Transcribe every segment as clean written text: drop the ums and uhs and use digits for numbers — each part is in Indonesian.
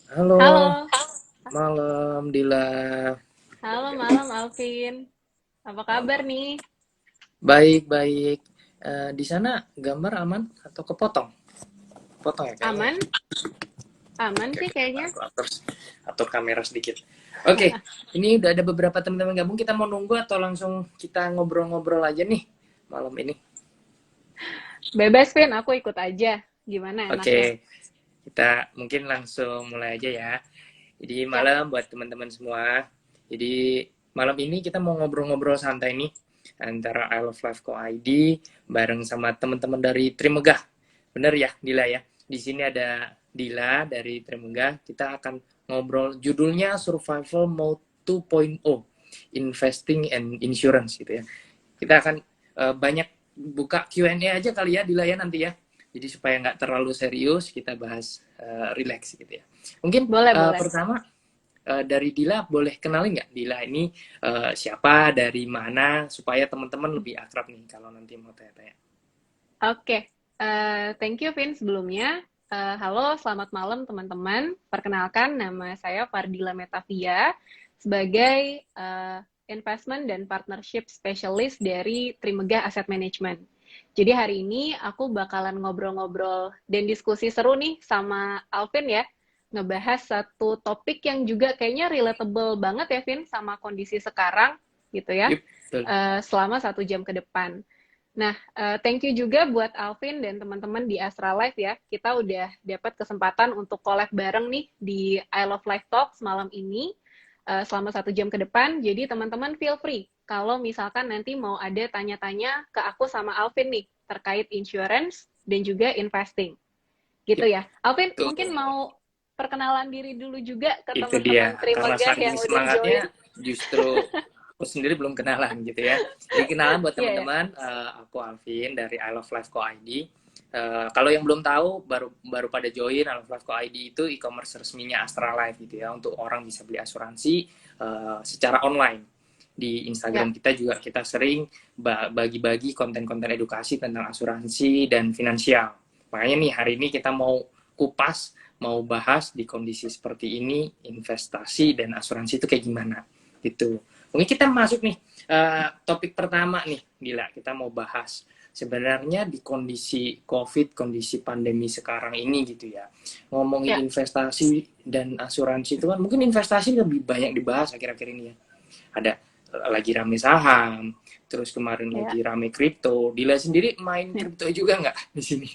Halo, Halo, malam Dila. halo malam Alvin. Apa kabar Malam. nih? Baik-baik. Di sana gambar aman atau kepotong? Potong ya kayaknya ya. Aman? Aman Oke, sih oke. kayaknya. Aku atur kamera sedikit. Oke, ini udah ada beberapa teman-teman gabung. Kita mau nunggu atau langsung kita ngobrol-ngobrol aja nih malam ini? Bebas, Vin, aku ikut aja. Gimana enaknya? Oke, kita mungkin langsung mulai aja ya. Jadi Siap. malam buat teman-teman semua. Jadi malam ini kita mau ngobrol-ngobrol santai nih antara I Love Life Co ID bareng sama teman-teman dari Trimegah. Bener ya, Dila ya. Di sini ada Dila dari Trimegah. Kita akan ngobrol judulnya Survival Mode 2.0, Investing and Insurance gitu ya. Kita akan banyak buka Q&A aja kali ya Dila ya nanti ya. Jadi supaya nggak terlalu serius, kita bahas relax gitu ya. Mungkin Boleh, boleh. pertama dari Dila boleh kenalin nggak Dila ini siapa, dari mana, supaya teman-teman lebih akrab nih kalau nanti mau tanya-tanya. Oke, thank you, Vin, sebelumnya. Halo, selamat malam teman-teman. Perkenalkan, nama saya Fardila Metavia sebagai Investment dan Partnership Specialist dari Trimegah Asset Management. Jadi hari ini aku bakalan ngobrol-ngobrol dan diskusi seru nih sama Alvin ya, ngebahas satu topik yang juga kayaknya relatable banget ya, Vin, sama kondisi sekarang gitu ya, Yuk, betul. selama 1 jam ke depan. Nah, thank you juga buat Alvin dan teman-teman di Astra Life ya. Kita udah dapat kesempatan untuk collab bareng nih di I Love Life Talks malam ini selama 1 jam ke depan. Jadi teman-teman feel free kalau misalkan nanti mau ada tanya-tanya ke aku sama Alvin nih terkait insurance dan juga investing. Gitu Yuk, ya. Alvin, tuh. mungkin mau perkenalan diri dulu juga ke Itu teman-teman dia. Karena Trimegah saking yang udah join. semangatnya justru aku sendiri belum kenalan gitu ya. Jadi kenalan buat Iya, ya. teman-teman, aku Alvin dari I Love Life Co ID. Kalau yang belum tahu baru baru pada join, I Love Life Co ID itu e-commerce resminya Astra Life gitu ya, untuk orang bisa beli asuransi secara online. Di Ya. Instagram kita juga kita sering bagi-bagi konten-konten edukasi tentang asuransi dan finansial. Makanya nih hari ini kita mau kupas, mau bahas di kondisi seperti ini investasi dan asuransi itu kayak gimana gitu. Mungkin kita masuk nih topik pertama nih, Gila, kita mau bahas sebenarnya di kondisi COVID, kondisi pandemi sekarang ini gitu ya. Ngomongin Ya. investasi dan asuransi itu kan mungkin investasi lebih banyak dibahas akhir-akhir ini ya. Ada lagi rame saham, terus kemarin Ya. lagi rame kripto. Dila sendiri main Ya. kripto juga nggak di sini?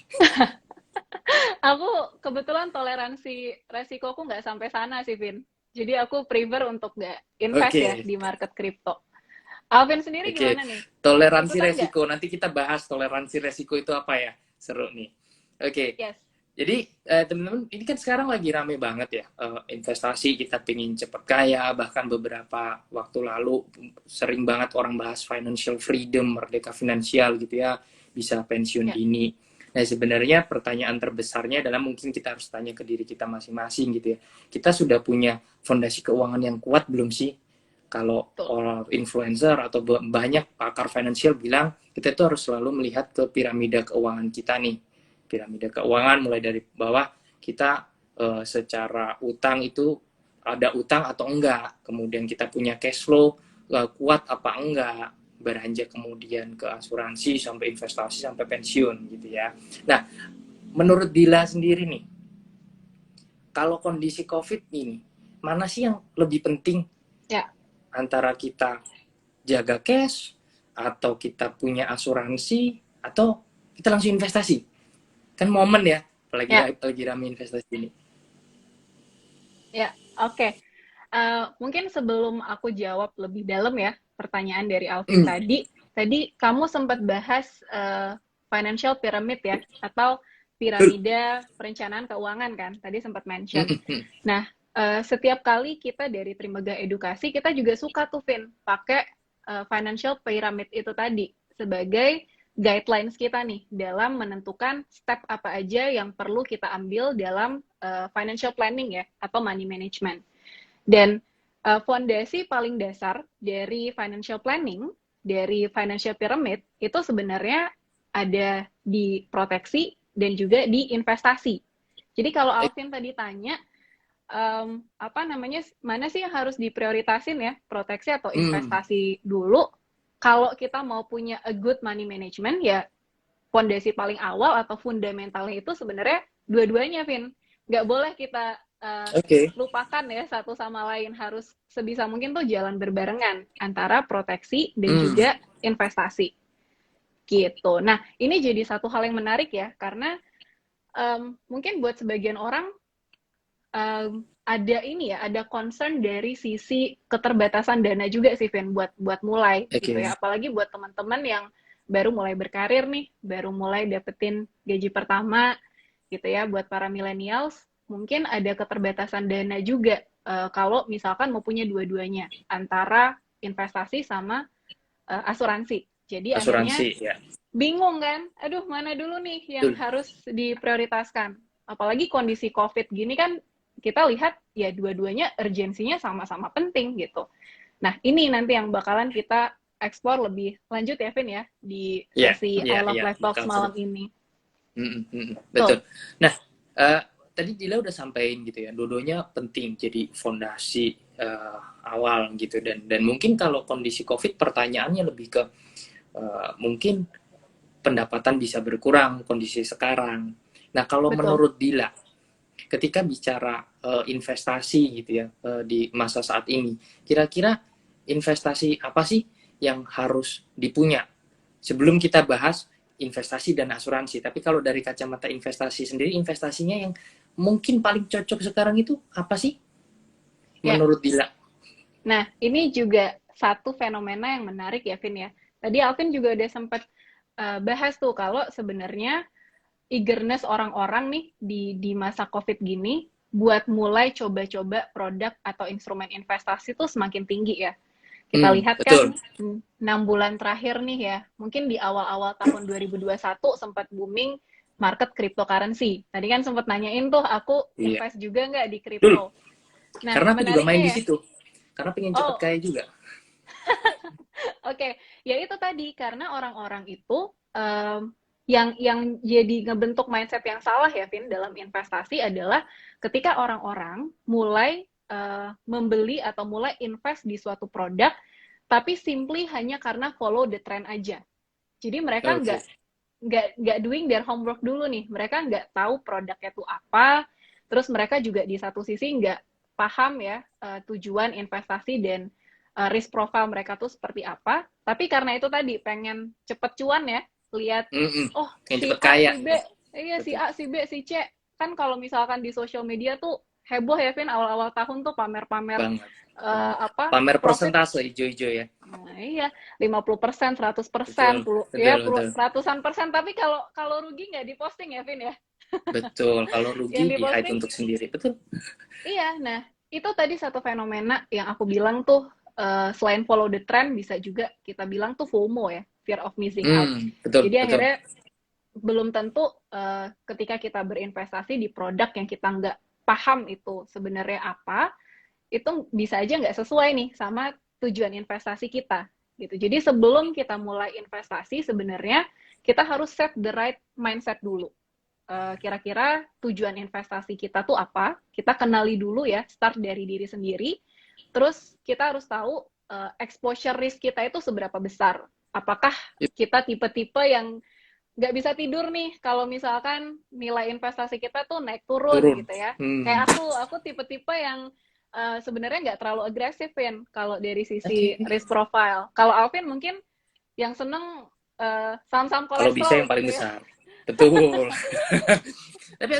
Aku kebetulan toleransi resikoku nggak sampai sana sih, Vin. Jadi aku prefer untuk nggak invest ya Oke, di market kripto. Alvin sendiri oke. gimana nih? Toleransi Ikutan nggak? resiko. Nanti kita bahas toleransi resiko itu apa ya. Seru nih. Oke. Yes. Jadi teman-teman ini kan sekarang lagi rame banget ya, investasi, kita pengen cepet kaya, bahkan beberapa waktu lalu sering banget orang bahas financial freedom, merdeka finansial gitu ya, bisa pensiun Ya. dini. Nah sebenarnya pertanyaan terbesarnya adalah mungkin kita harus tanya ke diri kita masing-masing gitu ya. Kita sudah punya fondasi keuangan yang kuat belum sih? Kalau Betul. orang influencer atau banyak pakar finansial bilang kita itu harus selalu melihat ke piramida keuangan kita nih, piramida keuangan mulai dari bawah kita secara utang itu ada utang atau enggak, kemudian kita punya cash flow kuat apa enggak, beranjak kemudian ke asuransi sampai investasi sampai pensiun gitu ya. Nah, menurut Dila sendiri nih, kalau kondisi COVID ini, mana sih yang lebih penting Ya. antara kita jaga cash atau kita punya asuransi atau kita langsung investasi? Kan momen ya, apalagi Ya. lagi rame investasi ini. Ya. Oke. Mungkin sebelum aku jawab lebih dalam ya pertanyaan dari Alvin tadi, tadi kamu sempat bahas financial pyramid ya, atau piramida perencanaan keuangan kan, tadi sempat mention. Nah, setiap kali kita dari Trimega Edukasi, kita juga suka tuh, Vin, pakai financial pyramid itu tadi sebagai guidelines kita nih dalam menentukan step apa aja yang perlu kita ambil dalam financial planning ya, atau money management. Dan fondasi paling dasar dari financial planning, dari financial pyramid, itu sebenarnya ada di proteksi dan juga di investasi. Jadi kalau Alvin tadi tanya, apa namanya, mana sih yang harus diprioritasin ya, proteksi atau Hmm, investasi dulu. Kalau kita mau punya a good money management, ya fondasi paling awal atau fundamentalnya itu sebenarnya dua-duanya, Vin. Nggak boleh kita oke. lupakan ya satu sama lain, harus sebisa mungkin tuh jalan berbarengan antara proteksi dan Hmm, juga investasi gitu. Nah, ini jadi satu hal yang menarik ya, karena mungkin buat sebagian orang ada ini ya, ada concern dari sisi keterbatasan dana juga sih, Vin, buat mulai gitu oke. ya. Apalagi buat teman-teman yang baru mulai berkarir nih, baru mulai dapetin gaji pertama gitu ya. Buat para millennials, mungkin ada keterbatasan dana juga kalau misalkan mau punya dua-duanya, antara investasi sama asuransi. Jadi akhirnya Asuransi ya. bingung kan, aduh mana dulu nih yang Betul. harus diprioritaskan. Apalagi kondisi COVID gini kan, kita lihat ya dua-duanya urgensinya sama-sama penting gitu. Nah, ini nanti yang bakalan kita explore lebih lanjut ya, Vin ya, di Iya, sesi iya, I Love iya, Life Talks bakal seru. malam ini. Betul. Tuh, Nah, eh, tadi Dila udah sampein gitu ya, dodonya penting jadi fondasi awal gitu, dan mungkin kalau kondisi COVID pertanyaannya lebih ke mungkin pendapatan bisa berkurang kondisi sekarang. Nah, kalau betul. menurut Dila, ketika bicara investasi gitu ya di masa saat ini, kira-kira investasi apa sih yang harus dipunya? Sebelum kita bahas investasi dan asuransi, tapi kalau dari kacamata investasi sendiri, investasinya yang mungkin paling cocok sekarang itu apa sih Ya, menurut Dila? nah ini juga satu fenomena yang menarik ya, Vin ya. Tadi Alvin juga udah sempat bahas tuh kalau sebenarnya eagerness orang-orang nih di masa COVID gini buat mulai coba-coba produk atau instrumen investasi tuh semakin tinggi ya. Kita lihat Betul. kan 6 bulan terakhir nih ya, mungkin di awal-awal tahun 2021 sempat booming market cryptocurrency. Tadi kan sempat nanyain tuh, aku Iya. invest juga nggak di Betul. crypto? Nah, Karena aku juga main menariknya di ya, situ. Karena pengen cepet oh kaya juga. oke, ya itu tadi karena orang-orang itu yang jadi ngebentuk mindset yang salah ya, Vin, dalam investasi adalah ketika orang-orang mulai membeli atau mulai invest di suatu produk, tapi simply hanya karena follow the trend aja. Jadi mereka Oke. nggak doing their homework dulu nih. Mereka nggak tahu produknya itu apa. Terus mereka juga di satu sisi nggak paham ya tujuan investasi dan risk profile mereka tuh seperti apa. Tapi karena itu tadi pengen cepet cuan ya, lihat oh Pengen si cepet A, kaya. si B, iya si Betul. A, si B, si C. Kan kalau misalkan di social media tuh heboh ya, Vin, awal-awal tahun tuh pamer-pamer Banget. apa Pamer profit. persentase hijau-hijau ya. Nah, iya, 50%, 100%, Betul, betul, betul. ratusan persen. Tapi kalau kalau rugi nggak diposting ya, Vin ya. Betul. Kalau rugi Yang di hide diposting, untuk sendiri. Betul. iya. Nah, itu tadi satu fenomena yang aku bilang tuh, selain follow the trend, bisa juga kita bilang tuh FOMO ya, fear of missing out. Betul, Jadi betul. akhirnya belum tentu ketika kita berinvestasi di produk yang kita nggak paham itu sebenarnya apa, itu bisa aja nggak sesuai nih sama tujuan investasi kita gitu. Jadi sebelum kita mulai investasi sebenarnya kita harus set the right mindset dulu. Kira-kira tujuan investasi kita tuh apa? Kita kenali dulu ya, start dari diri sendiri. Terus kita harus tahu exposure risk kita itu seberapa besar. Apakah kita tipe-tipe yang nggak bisa tidur nih kalau misalkan nilai investasi kita tuh naik turun Turun. gitu ya. Hmm. Kayak aku tipe-tipe yang sebenarnya nggak terlalu agresif, Vin, kalau dari sisi Oke. risk profile. Kalau Alvin mungkin yang seneng saham-saham Kalau bisa kolesterol yang paling gitu ya. besar. Betul. Tapi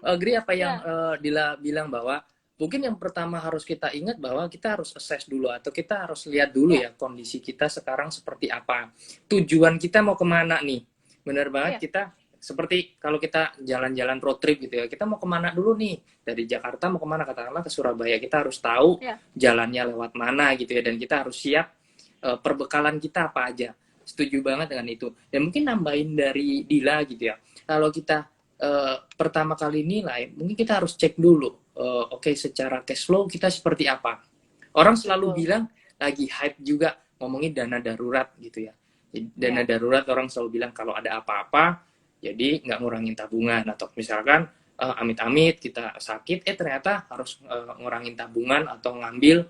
agree apa yang Ya, Dila bilang bahwa mungkin yang pertama harus kita ingat bahwa kita harus assess dulu atau kita harus lihat dulu ya, ya kondisi kita sekarang seperti apa. Tujuan kita mau kemana nih? Bener banget ya, kita seperti kalau kita jalan-jalan road trip gitu ya, kita mau kemana dulu nih? Dari Jakarta mau kemana? Katakanlah ke Surabaya, kita harus tahu ya, jalannya lewat mana gitu ya, dan kita harus siap perbekalan kita apa aja. Setuju banget dengan itu. Dan mungkin nambahin dari Dila gitu ya, kalau kita pertama kali nilai, mungkin kita harus cek dulu, oke, secara cash flow kita seperti apa. Orang selalu betul. bilang lagi hype juga ngomongin dana darurat gitu ya. Dana Ya, darurat orang selalu bilang kalau ada apa-apa, jadi nggak ngurangin tabungan, atau misalkan amit-amit kita sakit, ternyata harus ngurangin tabungan atau ngambil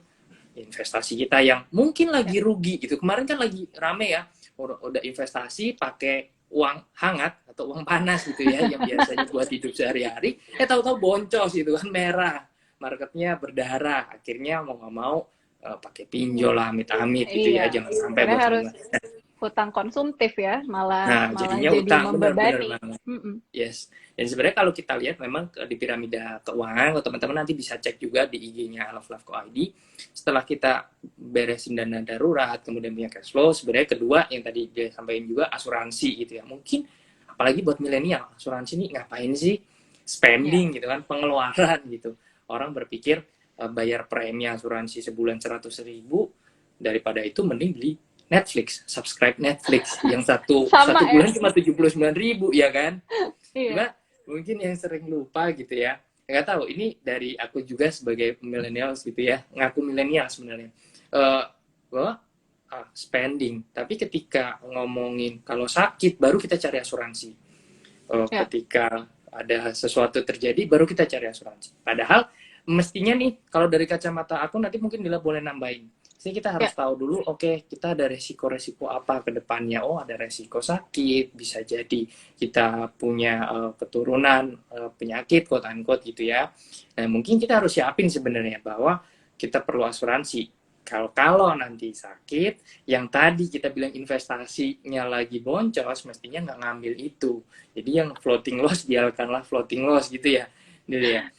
investasi kita yang mungkin Ya. lagi rugi gitu. Kemarin kan lagi rame ya, udah investasi pakai uang hangat atau uang panas gitu ya, yang biasanya buat hidup sehari-hari, tahu-tahu boncos gitu kan, merah, marketnya berdarah, akhirnya mau nggak mau pakai pinjol lah, amit-amit gitu ya, Iya, jangan sampai akhirnya buat harus tabungan. hutang konsumtif ya, malah Nah, malah jadinya jadi utang, bener-bener membebani. banget. Mm-mm. Yes. Dan sebenarnya kalau kita lihat memang di piramida keuangan, kalau teman-teman nanti bisa cek juga di IG-nya I Love Life Co ID. Setelah kita beresin dana darurat, kemudian punya cash flow, sebenarnya kedua yang tadi dia sampaikan juga asuransi gitu ya. Mungkin apalagi buat milenial, asuransi ini ngapain sih? Ya, Spending gitu kan, pengeluaran gitu. Orang berpikir bayar premi asuransi sebulan 100.000, daripada itu mending beli Netflix, subscribe Netflix yang satu sama satu ya. bulan cuma 79.000 ya kan. Iya, Cuma mungkin yang sering lupa gitu ya, nggak tahu ini dari aku juga sebagai milenial gitu ya, ngaku milenial sebenarnya, bahwa spending, tapi ketika ngomongin kalau sakit baru kita cari asuransi. ya, Ketika ada sesuatu terjadi baru kita cari asuransi, padahal mestinya nih kalau dari kacamata aku, nanti mungkin Dila boleh nambahin. Jadi kita ya, harus tahu dulu, oke, kita ada resiko-resiko apa ke depannya. Oh, ada resiko sakit, bisa jadi kita punya keturunan penyakit, quote unquote gitu ya. Nah, mungkin kita harus siapin sebenarnya bahwa kita perlu asuransi. Kalau nanti sakit, yang tadi kita bilang investasinya lagi boncos, mestinya nggak ngambil itu. Jadi yang floating loss, biarkanlah floating loss gitu ya. Gitu ya.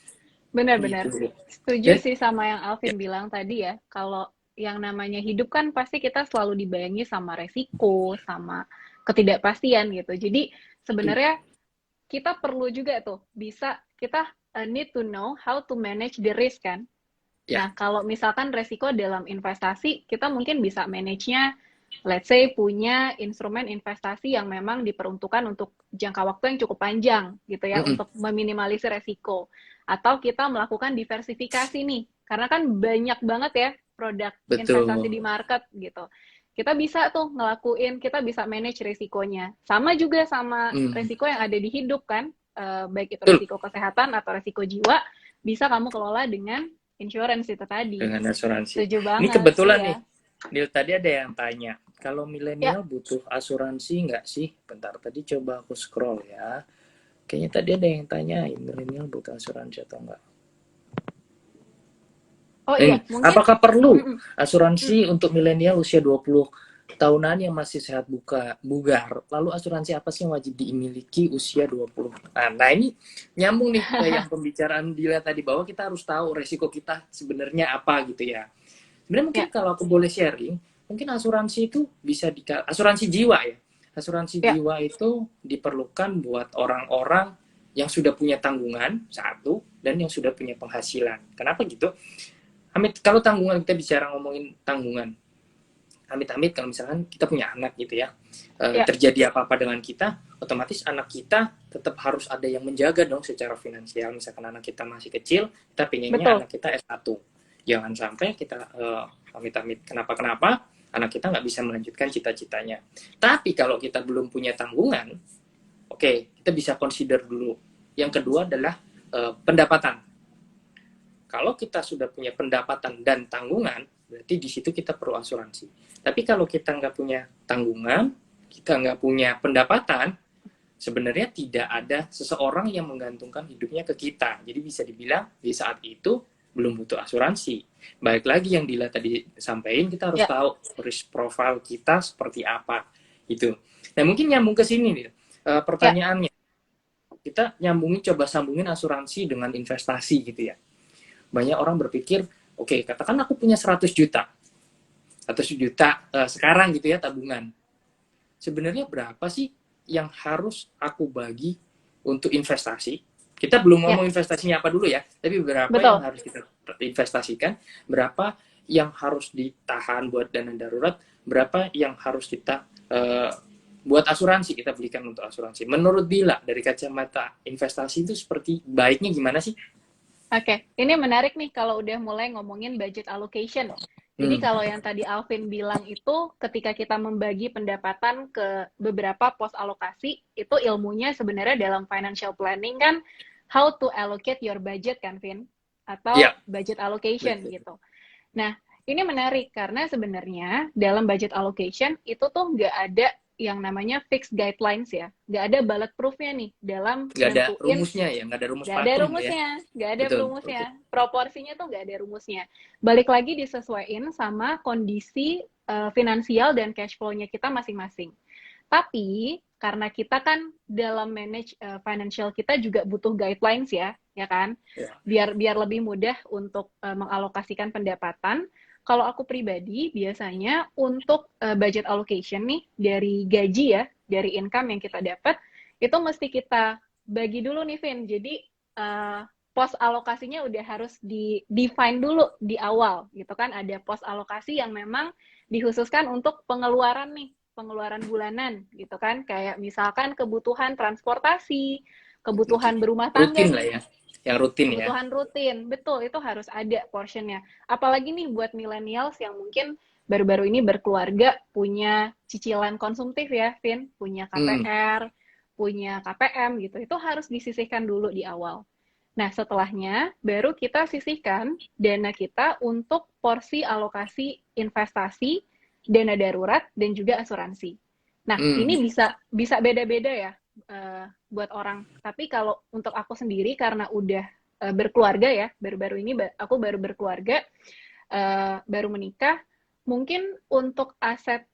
benar-benar. Gitu. Setuju Dan, sih sama yang ya, Alvin bilang tadi ya, kalau yang namanya hidup kan pasti kita selalu dibayangi sama resiko, sama ketidakpastian gitu. Jadi betul. sebenarnya kita perlu juga tuh bisa kita need to know how to manage the risk kan. Ya, Nah, kalau misalkan resiko dalam investasi, kita mungkin bisa manage-nya, let's say punya instrumen investasi yang memang diperuntukkan untuk jangka waktu yang cukup panjang gitu ya, mm-mm, untuk meminimalisir resiko. Atau kita melakukan diversifikasi nih, karena kan banyak banget ya produk investasi betul. di market gitu. Kita bisa tuh ngelakuin, kita bisa manage resikonya. Sama juga sama Mm, resiko yang ada di hidup kan, baik itu betul. resiko kesehatan atau resiko jiwa, bisa kamu kelola dengan insurance itu tadi. Dengan asuransi. Setuju Ini banget, kebetulan nih, iya. Nil, tadi ada yang tanya, kalau Ya, milenial butuh asuransi nggak sih? Bentar, tadi coba aku scroll ya. Kayaknya tadi ada yang tanya, milenial butuh asuransi atau enggak? oh Ini, iya, mungkin apakah perlu mm, mm, mm. asuransi untuk milenial usia 20 tahunan yang masih sehat bugar? Lalu asuransi apa sih yang wajib dimiliki usia 20? Nah, ini nyambung nih ke yang pembicaraan Dila tadi, bahwa kita harus tahu resiko kita sebenarnya apa gitu ya. Sebenarnya mungkin Ya, kalau aku boleh sharing, mungkin asuransi itu bisa asuransi jiwa ya. Asuransi ya, jiwa itu diperlukan buat orang-orang yang sudah punya tanggungan satu, dan yang sudah punya penghasilan. Kenapa gitu? Amit, kalau tanggungan, kita bicara ngomongin tanggungan. Amit-amit kalau misalkan kita punya anak gitu ya, ya, terjadi apa-apa dengan kita, otomatis anak kita tetap harus ada yang menjaga dong secara finansial. Misalkan anak kita masih kecil, kita pengennya betul. anak kita S1. Jangan sampai kita amit-amit kenapa-kenapa, anak kita nggak bisa melanjutkan cita-citanya. Tapi kalau kita belum punya tanggungan, oke, kita bisa consider dulu. Yang kedua adalah pendapatan. Kalau kita sudah punya pendapatan dan tanggungan, berarti di situ kita perlu asuransi. Tapi kalau kita nggak punya tanggungan, kita nggak punya pendapatan, sebenarnya tidak ada seseorang yang menggantungkan hidupnya ke kita. Jadi bisa dibilang di saat itu belum butuh asuransi. Baik lagi yang Dila tadi sampaikan, kita harus Ya, tahu risk profile kita seperti apa. Itu. Nah, mungkin nyambung ke sini nih. ya, Pertanyaannya, kita nyambungin, coba sambungin asuransi dengan investasi gitu ya. Banyak orang berpikir, oke, katakan aku punya 100 juta atau 1 juta sekarang gitu ya, tabungan. Sebenarnya berapa sih yang harus aku bagi untuk investasi? Kita belum ya, ngomong investasinya apa dulu ya, tapi berapa yang betul. harus kita investasikan, berapa yang harus ditahan buat dana darurat, berapa yang harus kita buat asuransi, kita belikan untuk asuransi. Menurut Dila, dari kacamata investasi itu seperti baiknya gimana sih? Oke, ini menarik nih kalau udah mulai ngomongin budget allocation. Jadi Hmm, kalau yang tadi Alvin bilang itu ketika kita membagi pendapatan ke beberapa pos alokasi, itu ilmunya sebenarnya dalam financial planning kan how to allocate your budget kan, Vin? Atau Ya, budget allocation betul. gitu. Nah, ini menarik karena sebenarnya dalam budget allocation itu tuh nggak ada yang namanya fixed guidelines ya. Nggak ada bulletproof-nya nih dalam Nggak ada nentuin. rumusnya ya, nggak ada rumus Nggak ada pakem lah ya. rumusnya, nggak ada Betul, rumusnya. betul. Proporsinya tuh nggak ada rumusnya. Balik lagi disesuaikan sama kondisi finansial dan cash flow-nya kita masing-masing. Tapi karena kita kan dalam manage financial kita juga butuh guidelines ya, ya kan? Ya. Biar lebih mudah untuk mengalokasikan pendapatan. Kalau aku pribadi biasanya untuk budget allocation nih dari gaji ya, dari income yang kita dapat itu mesti kita bagi dulu nih, Vin. Jadi pos alokasinya udah harus di define dulu di awal gitu kan. Ada pos alokasi yang memang dikhususkan untuk pengeluaran nih, pengeluaran bulanan gitu kan. Kayak misalkan kebutuhan transportasi, kebutuhan berumah tangga Rutin lah nih, ya, yang rutin ya. kebutuhan rutin. Betul, itu harus ada portionnya. Apalagi nih buat millennials yang mungkin baru-baru ini berkeluarga, punya cicilan konsumtif ya, Vin, punya KPR, punya KPM gitu. Itu harus disisihkan dulu di awal. Nah, setelahnya baru kita sisihkan dana kita untuk porsi alokasi investasi, dana darurat, dan juga asuransi. Nah, ini bisa beda-beda ya buat orang. Tapi kalau untuk aku sendiri karena udah berkeluarga ya, baru-baru ini aku baru berkeluarga, baru menikah, mungkin untuk aset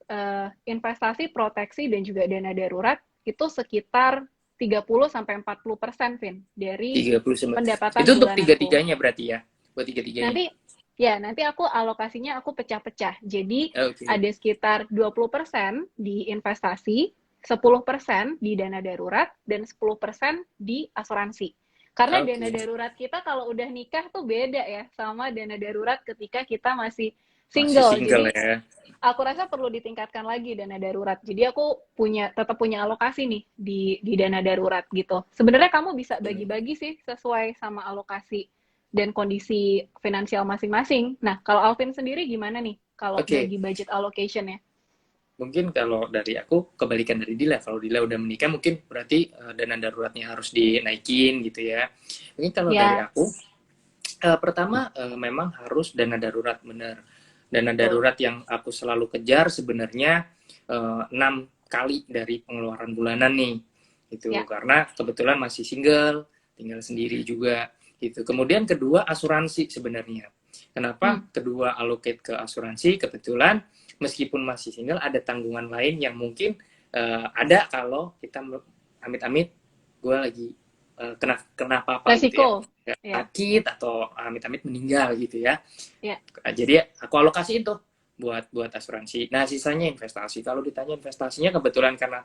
investasi, proteksi, dan juga dana darurat itu sekitar 30-40%, Vin, dari 30 pendapatan itu untuk bulananku. tiga-tiganya berarti ya, buat tiga-tiganya. Nanti aku alokasinya aku pecah-pecah. Jadi Oke. ada sekitar 20% di investasi, 10% di dana darurat, dan 10% di asuransi. Karena dana Oke. darurat kita kalau udah nikah tuh beda ya sama dana darurat ketika kita masih Masih single. single Jadi ya. aku rasa perlu ditingkatkan lagi dana darurat. Jadi aku tetap punya alokasi nih di dana darurat gitu. Sebenarnya kamu bisa bagi-bagi sih sesuai sama alokasi dan kondisi finansial masing-masing. Nah, kalau Alvin sendiri gimana nih kalau Oke. bagi budget allocation ya? Mungkin kalau dari aku kebalikan dari Dila. Kalau Dila udah menikah mungkin berarti dana daruratnya harus dinaikin gitu ya. Mungkin kalau dari Ya, aku pertama memang harus dana darurat, bener. Dana betul. darurat yang aku selalu kejar sebenarnya 6 kali dari pengeluaran bulanan nih. Gitu. Ya, Karena kebetulan masih single, tinggal sendiri juga gitu. Kemudian kedua asuransi sebenarnya. Kenapa kedua allocate ke asuransi? Kebetulan meskipun masih single ada tanggungan lain yang mungkin ada kalau kita amit-amit gue lagi kena apa-apa gitu ya. resiko. Ya, Sakit atau amit-amit meninggal gitu ya. ya, Jadi aku alokasiin tuh buat asuransi. Nah, sisanya investasi. Kalau ditanya investasinya kebetulan karena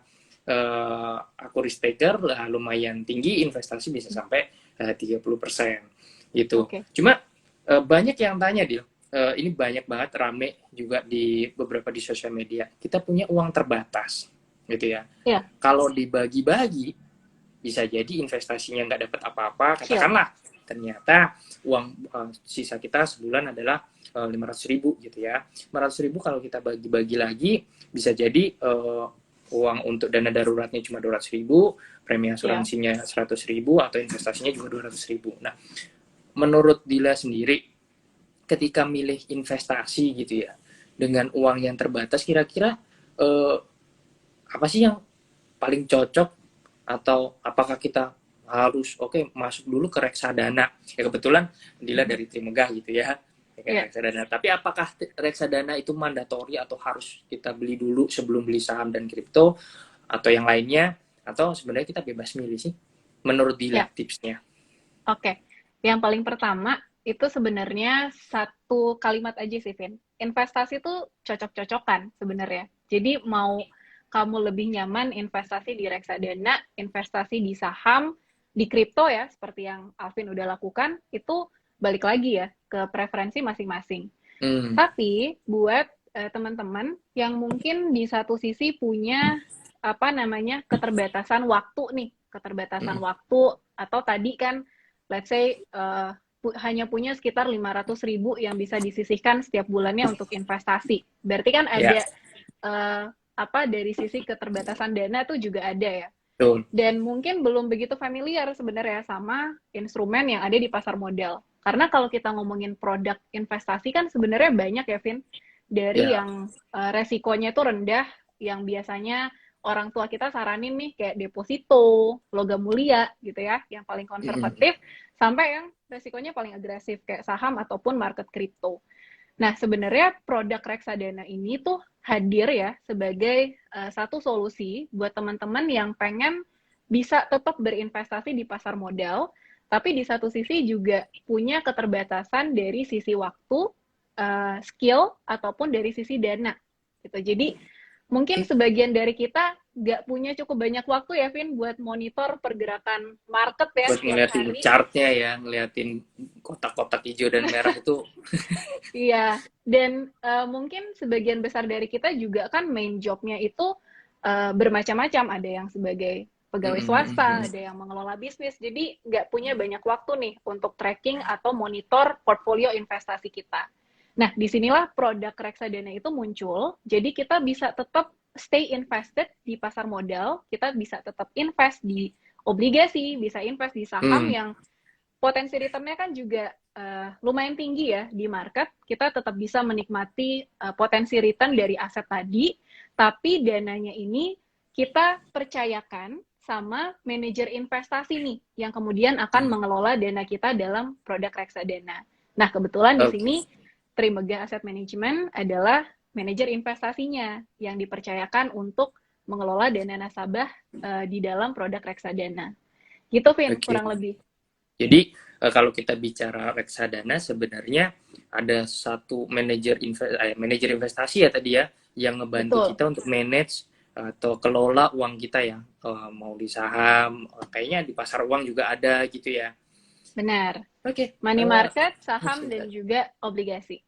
aku risk taker lumayan tinggi, investasi bisa sampai 30% gitu. oke. Cuma banyak yang tanya, Dil. Ini banyak banget rame juga di beberapa di sosial media. Kita punya uang terbatas gitu ya. Ya, Kalau dibagi-bagi bisa jadi investasinya nggak dapat apa-apa. siap. Katakanlah ternyata uang sisa kita sebulan adalah 500.000 gitu ya. 500.000 kalau kita bagi-bagi lagi bisa jadi uang untuk dana daruratnya cuma 200.000, premi asuransinya 100.000, atau investasinya juga 200.000. Nah, menurut Dila sendiri, ketika milih investasi gitu ya, dengan uang yang terbatas, kira-kira apa sih yang paling cocok, atau apakah kita harus masuk dulu ke reksadana? Ya kebetulan Dila dari Trimegah gitu ya, reksadana. Tapi apakah reksadana itu mandatori atau harus kita beli dulu sebelum beli saham dan kripto atau yang lainnya, atau sebenarnya kita bebas milih sih? Menurut Dila tipsnya. Oke. Yang paling pertama itu sebenarnya satu kalimat aja sih, Vin. Investasi itu cocok-cocokan sebenarnya. Jadi mau kamu lebih nyaman investasi di reksadana, investasi di saham, di kripto ya, seperti yang Alvin udah lakukan, itu balik lagi ya ke preferensi masing-masing. Tapi buat teman-teman yang mungkin di satu sisi punya keterbatasan waktu nih, waktu, atau tadi kan let's say hanya punya sekitar 500.000 yang bisa disisihkan setiap bulannya untuk investasi. Berarti kan ada dari sisi keterbatasan dana tuh juga ada ya. Betul. dan mungkin belum begitu familiar sebenarnya sama instrumen yang ada di pasar modal. Karena kalau kita ngomongin produk investasi kan sebenarnya banyak ya, Vin. Dari Ya. yang resikonya itu rendah, yang biasanya orang tua kita saranin nih kayak deposito, logam mulia gitu ya, yang paling Mm-mm. konservatif, sampai yang resikonya paling agresif kayak saham ataupun market kripto. Nah, sebenarnya produk reksadana ini tuh hadir ya sebagai satu solusi buat teman-teman yang pengen bisa tetap berinvestasi di pasar modal, tapi di satu sisi juga punya keterbatasan dari sisi waktu, skill, ataupun dari sisi dana. Gitu. Jadi mungkin Oke. sebagian dari kita nggak punya cukup banyak waktu ya, Vin, buat monitor pergerakan market ya Buat tiap ngeliatin hari. chartnya ya, ngeliatin kotak-kotak hijau dan merah itu. Iya, dan mungkin sebagian besar dari kita juga kan main jobnya itu bermacam-macam. Ada yang sebagai pegawai swasta, ada yang mengelola bisnis. Jadi nggak punya banyak waktu nih untuk tracking atau monitor portfolio investasi kita. Nah, disinilah produk reksadana itu muncul. Jadi kita bisa tetap stay invested di pasar modal, kita bisa tetap invest di obligasi, bisa invest di saham Hmm. yang potensi returnnya kan juga lumayan tinggi ya di market. Kita tetap bisa menikmati potensi return dari aset tadi, tapi dananya ini kita percayakan sama manajer investasi nih, yang kemudian akan mengelola dana kita dalam produk reksadana. Nah, kebetulan di Oke. sini Trimegah Asset Management adalah manajer investasinya yang dipercayakan untuk mengelola dana nasabah di dalam produk reksadana. Gitu, Vin, Oke. kurang lebih. Jadi kalau kita bicara reksadana sebenarnya ada satu manajer investasi ya tadi ya yang ngebantu Betul. kita untuk manage atau kelola uang kita ya. Mau di saham, kayaknya di pasar uang juga ada gitu ya. Benar. Oke. Money market, saham, dan juga obligasi.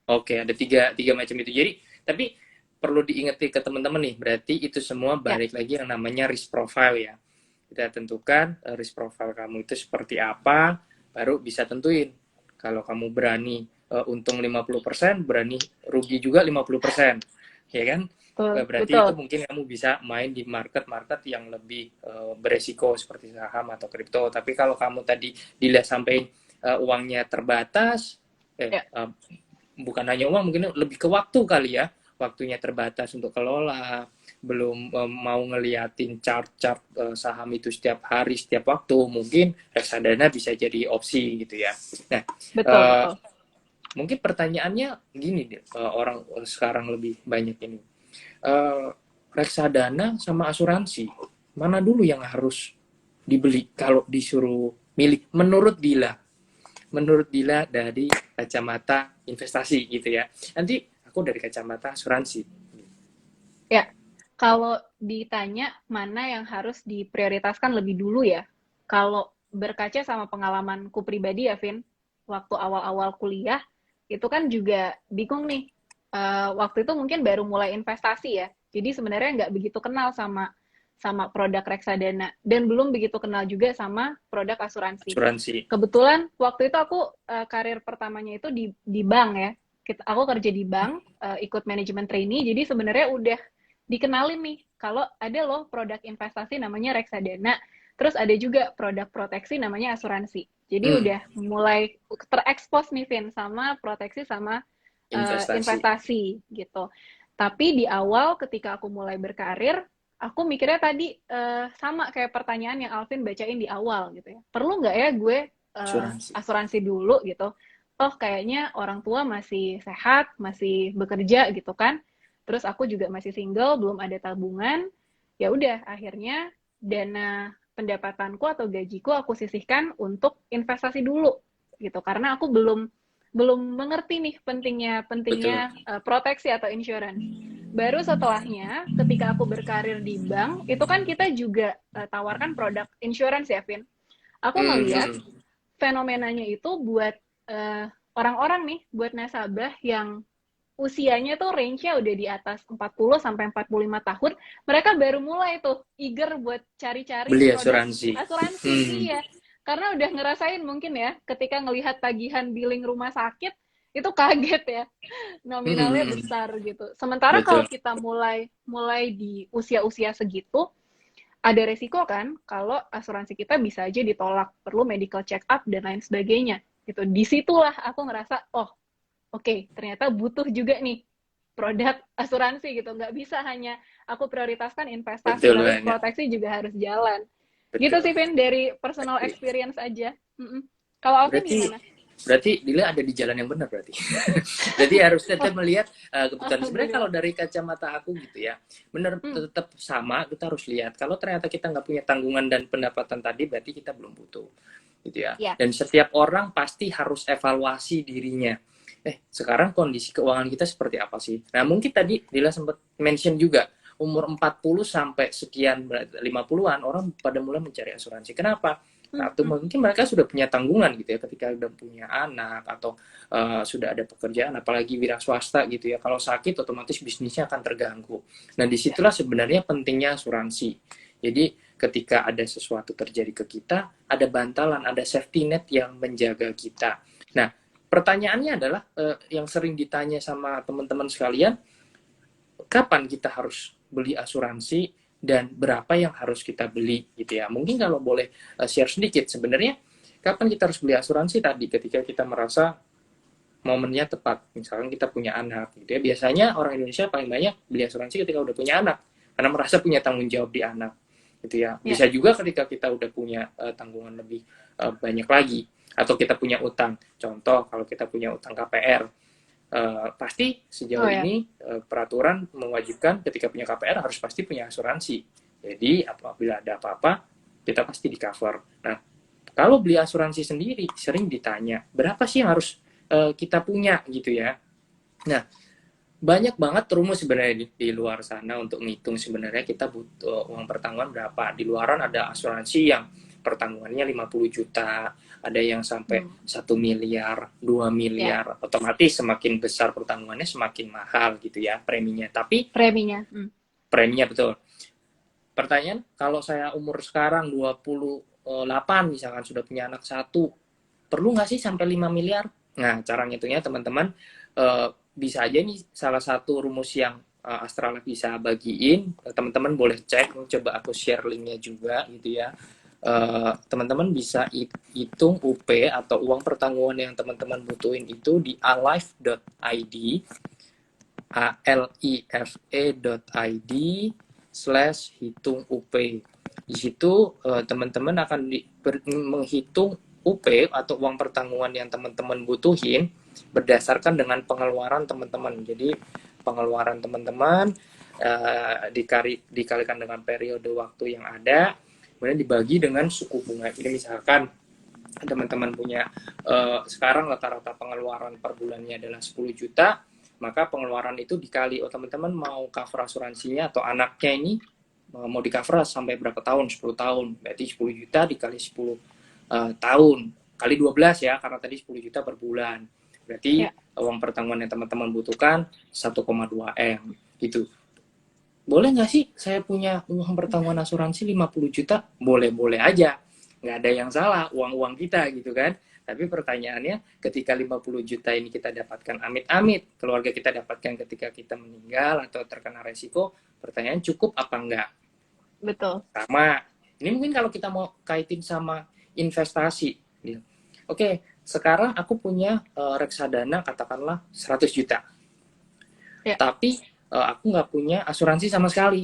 Oke, ada tiga, tiga macam itu. Jadi, tapi perlu diingetin ke teman-teman nih, berarti itu semua Ya, balik lagi yang namanya risk profile ya. Kita tentukan risk profile kamu itu seperti apa, baru bisa tentuin. Kalau kamu berani untung 50%, berani rugi juga 50%. Ya kan? betul. Berarti itu Betul. mungkin kamu bisa main di market-market yang lebih beresiko seperti saham atau kripto. Tapi kalau kamu tadi dilihat sampai uangnya terbatas, Ya, bukan hanya uang, mungkin lebih ke waktu kali ya, waktunya terbatas untuk kelola, belum mau ngeliatin chart-chart saham itu setiap hari, setiap waktu, mungkin reksadana bisa jadi opsi gitu ya. Nah, betul, uh, betul. mungkin pertanyaannya gini deh, orang sekarang lebih banyak ini, uh, reksadana sama asuransi, mana dulu yang harus dibeli kalau disuruh milih menurut Dila? Menurut Dila dari kacamata investasi gitu ya. Nanti aku dari kacamata asuransi. Ya, kalau ditanya mana yang harus diprioritaskan lebih dulu ya, kalau berkaca sama pengalamanku pribadi ya, Vin, waktu awal-awal kuliah, itu kan juga bingung nih. Waktu itu mungkin baru mulai investasi ya, jadi sebenarnya nggak begitu kenal sama sama produk reksadana dan belum begitu kenal juga sama produk asuransi. Asuransi. Kebetulan waktu itu aku karir pertamanya itu di bank ya. Aku kerja di bank, ikut manajemen trainee, jadi sebenarnya udah dikenalin nih kalau ada loh produk investasi namanya reksadana, terus ada juga produk proteksi namanya asuransi. Jadi Hmm, udah mulai terekspos nih Vin sama proteksi sama investasi. investasi gitu. Tapi di awal ketika aku mulai berkarir, aku mikirnya tadi sama kayak pertanyaan yang Alvin bacain di awal gitu ya. Perlu nggak ya gue Asuransi. asuransi dulu gitu? Toh kayaknya orang tua masih sehat, masih bekerja gitu kan. Terus aku juga masih single, belum ada tabungan. Ya udah, akhirnya dana pendapatanku atau gajiku aku sisihkan untuk investasi dulu gitu. Karena aku belum belum mengerti nih pentingnya Betul. pentingnya proteksi atau insurance. Baru setelahnya, ketika aku berkarir di bank, itu kan kita juga tawarkan produk insurance ya, Vin. Aku Hmm, ngeliat hmm. fenomenanya itu buat orang-orang nih, buat nasabah yang usianya tuh range-nya udah di atas 40 sampai 45 tahun, mereka baru mulai tuh eager buat cari-cari Beli produk asuransi. asuransi. Hmm, Iya. Karena udah ngerasain mungkin ya, ketika ngelihat tagihan billing rumah sakit, itu kaget ya, hmm, nominalnya hmm. besar gitu. Sementara kalau Betul. kita mulai mulai di usia-usia segitu, ada resiko kan kalau asuransi kita bisa aja ditolak, perlu medical check up dan lain sebagainya. Gitu. Disitulah aku ngerasa, oh oke, ternyata butuh juga nih produk asuransi gitu. Nggak bisa hanya aku prioritaskan investasi, Betul tapi banget. proteksi juga harus jalan. Gitu Betul. sih, Vin, dari personal experience aja. Mm-mm. Kalau Alvin Berarti gimana? berarti Dila ada di jalan yang benar berarti. Jadi harus tetap Wah, melihat kebutuhan. Sebenarnya kalau alhamdulillah. dari kacamata aku gitu ya, benar Hmm, tetap sama. Kita harus lihat. Kalau ternyata kita nggak punya tanggungan dan pendapatan tadi, berarti kita belum butuh, gitu ya. ya, Dan setiap orang pasti harus evaluasi dirinya. Sekarang kondisi keuangan kita seperti apa sih? Nah, mungkin tadi Dila sempat mention juga, umur 40 sampai sekian 50-an orang pada mulai mencari asuransi. Kenapa? hmm, Satu, hmm, mungkin mereka sudah punya tanggungan gitu ya ketika udah punya anak atau sudah ada pekerjaan, apalagi wira swasta gitu ya. Kalau sakit otomatis bisnisnya akan terganggu. Nah, ya, disitulah sebenarnya pentingnya asuransi. Jadi ketika ada sesuatu terjadi ke kita, ada bantalan, ada safety net yang menjaga kita. Nah, pertanyaannya adalah yang sering ditanya sama teman-teman sekalian, kapan kita harus beli asuransi dan berapa yang harus kita beli gitu ya. Mungkin kalau boleh share sedikit sebenarnya kapan kita harus beli asuransi tadi ketika kita merasa momennya tepat. Misalkan kita punya anak gitu ya. Biasanya orang Indonesia paling banyak beli asuransi ketika udah punya anak karena merasa punya tanggung jawab di anak gitu ya. ya. Bisa juga ketika kita udah punya tanggungan lebih banyak lagi atau kita punya utang. Contoh kalau kita punya utang KPR, pasti Oh sejauh ya, ini peraturan mewajibkan ketika punya KPR harus pasti punya asuransi. Jadi apabila ada apa-apa kita pasti di cover. Nah, kalau beli asuransi sendiri sering ditanya berapa sih yang harus kita punya gitu ya. Nah, banyak banget rumus sebenarnya di luar sana untuk ngitung sebenarnya kita butuh uang pertanggungan berapa. Di luaran ada asuransi yang pertanggungannya 50 juta, ada yang sampai hmm, 1 miliar, 2 ya. miliar. Otomatis semakin besar pertanggungannya semakin mahal gitu ya preminya. Tapi Preminya. Hmm. preminya betul. Pertanyaan, kalau saya umur sekarang 28 misalkan sudah punya anak satu, perlu nggak sih sampai 5 miliar? Nah, cara ngitungnya teman-teman bisa aja nih salah satu rumus yang Astralab bisa bagiin. Teman-teman boleh cek, coba aku share linknya juga gitu ya. Teman-teman bisa hitung UP atau uang pertanggungan yang teman-teman butuhin itu di alife.id, alife.id/hitung UP. Di situ teman-teman akan menghitung UP atau uang pertanggungan yang teman-teman butuhin berdasarkan dengan pengeluaran teman-teman. Jadi pengeluaran teman-teman dikalikan dengan periode waktu yang ada, kemudian dibagi dengan suku bunga. Jadi misalkan teman-teman punya sekarang rata-rata pengeluaran per bulannya adalah 10 juta, maka pengeluaran itu dikali, teman-teman mau cover asuransinya atau anaknya ini mau di cover sampai berapa tahun, 10 tahun, berarti 10 juta dikali 10 tahun, kali 12 ya, karena tadi 10 juta per bulan, berarti Ya, uang pertanggungan yang teman-teman butuhkan 1,2 M gitu. Boleh nggak sih saya punya uang pertanggungan asuransi 50 juta? Boleh-boleh aja. Nggak ada yang salah, uang-uang kita gitu kan. Tapi pertanyaannya, ketika 50 juta ini kita dapatkan amit-amit, keluarga kita dapatkan ketika kita meninggal atau terkena resiko, pertanyaan cukup apa enggak? betul. Sama. Ini mungkin kalau kita mau kaitin sama investasi. Gitu. Oke, sekarang aku punya reksadana katakanlah 100 juta. Ya, Tapi aku nggak punya asuransi sama sekali.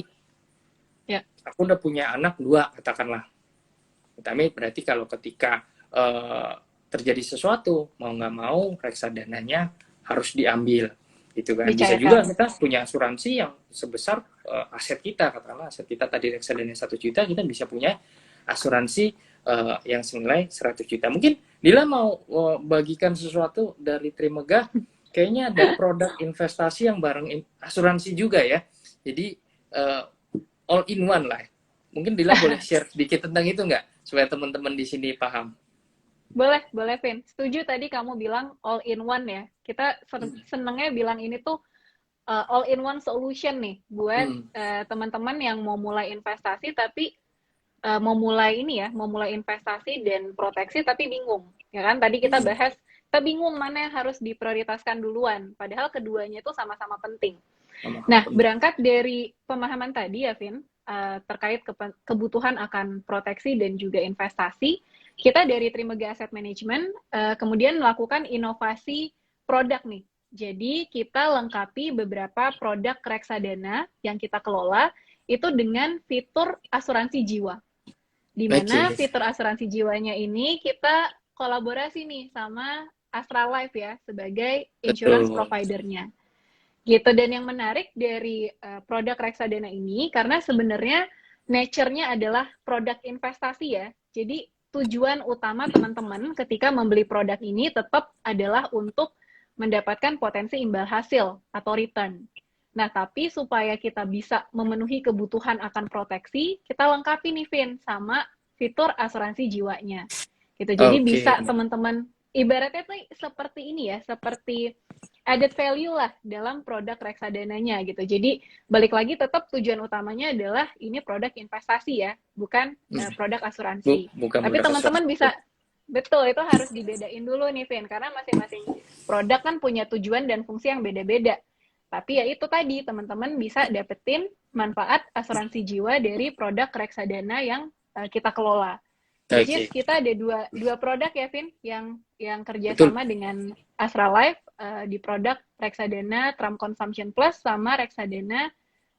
ya. Aku udah punya anak dua katakanlah. Tapi berarti kalau ketika terjadi sesuatu mau nggak mau reksadananya harus diambil gitu kan. Bisa juga Dicairkan. kita punya asuransi yang sebesar aset kita, katakanlah aset kita tadi reksadana 1 juta, kita bisa punya asuransi yang senilai 100 juta. Mungkin Dila mau bagikan sesuatu dari Trimegah, kayaknya ada produk investasi yang bareng asuransi juga ya. Jadi uh, all in one lah. Mungkin Dila boleh share sedikit tentang itu nggak? Supaya teman-teman di sini paham. Boleh, Vin. Setuju tadi kamu bilang all in one ya. Kita senengnya bilang ini tuh all in one solution nih buat Hmm. teman-teman yang mau mulai investasi tapi mau mulai ini ya, mau mulai investasi dan proteksi tapi bingung. Ya kan tadi kita Hmm. bahas kita bingung mana yang harus diprioritaskan duluan. Padahal keduanya itu sama-sama penting. Sama-sama Nah, penting. berangkat dari pemahaman tadi ya, Vin. terkait kebutuhan akan proteksi dan juga investasi, kita dari Trimega Asset Management kemudian melakukan inovasi produk nih. Jadi kita lengkapi beberapa produk reksadana yang kita kelola itu dengan fitur asuransi jiwa. Di mana fitur asuransi jiwanya ini kita kolaborasi nih sama Astra Life ya sebagai insurance providernya. Gitu. Dan yang menarik dari produk reksadana ini karena sebenarnya nature-nya adalah produk investasi ya. Jadi tujuan utama teman-teman ketika membeli produk ini tetap adalah untuk mendapatkan potensi imbal hasil atau return. Nah, tapi supaya kita bisa memenuhi kebutuhan akan proteksi, kita lengkapi nih, Vin, sama fitur asuransi jiwanya. Gitu. Jadi bisa teman-teman, ibaratnya tuh seperti ini ya, seperti added value lah dalam produk reksadananya gitu. Jadi balik lagi tetap tujuan utamanya adalah ini produk investasi ya, bukan produk asuransi. Tapi teman-teman bisa, betul, itu harus dibedain dulu nih, Vin, karena masing-masing produk kan punya tujuan dan fungsi yang beda-beda. Tapi ya itu tadi, teman-teman bisa dapetin manfaat asuransi jiwa dari produk reksadana yang kita kelola. Which is kita ada dua produk ya, Vin, yang kerjasama dengan Astra Life di produk reksadana Trump Consumption Plus sama reksadana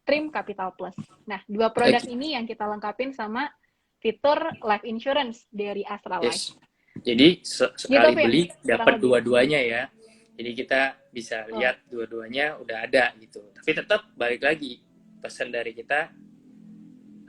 Trim Capital Plus. Nah, dua produk ini yang kita lengkapin sama fitur life insurance dari Astra Life. Jadi sekali gitu, beli dapat dua-duanya ya. Jadi kita bisa lihat dua-duanya udah ada gitu. Tapi tetap balik lagi pesan dari kita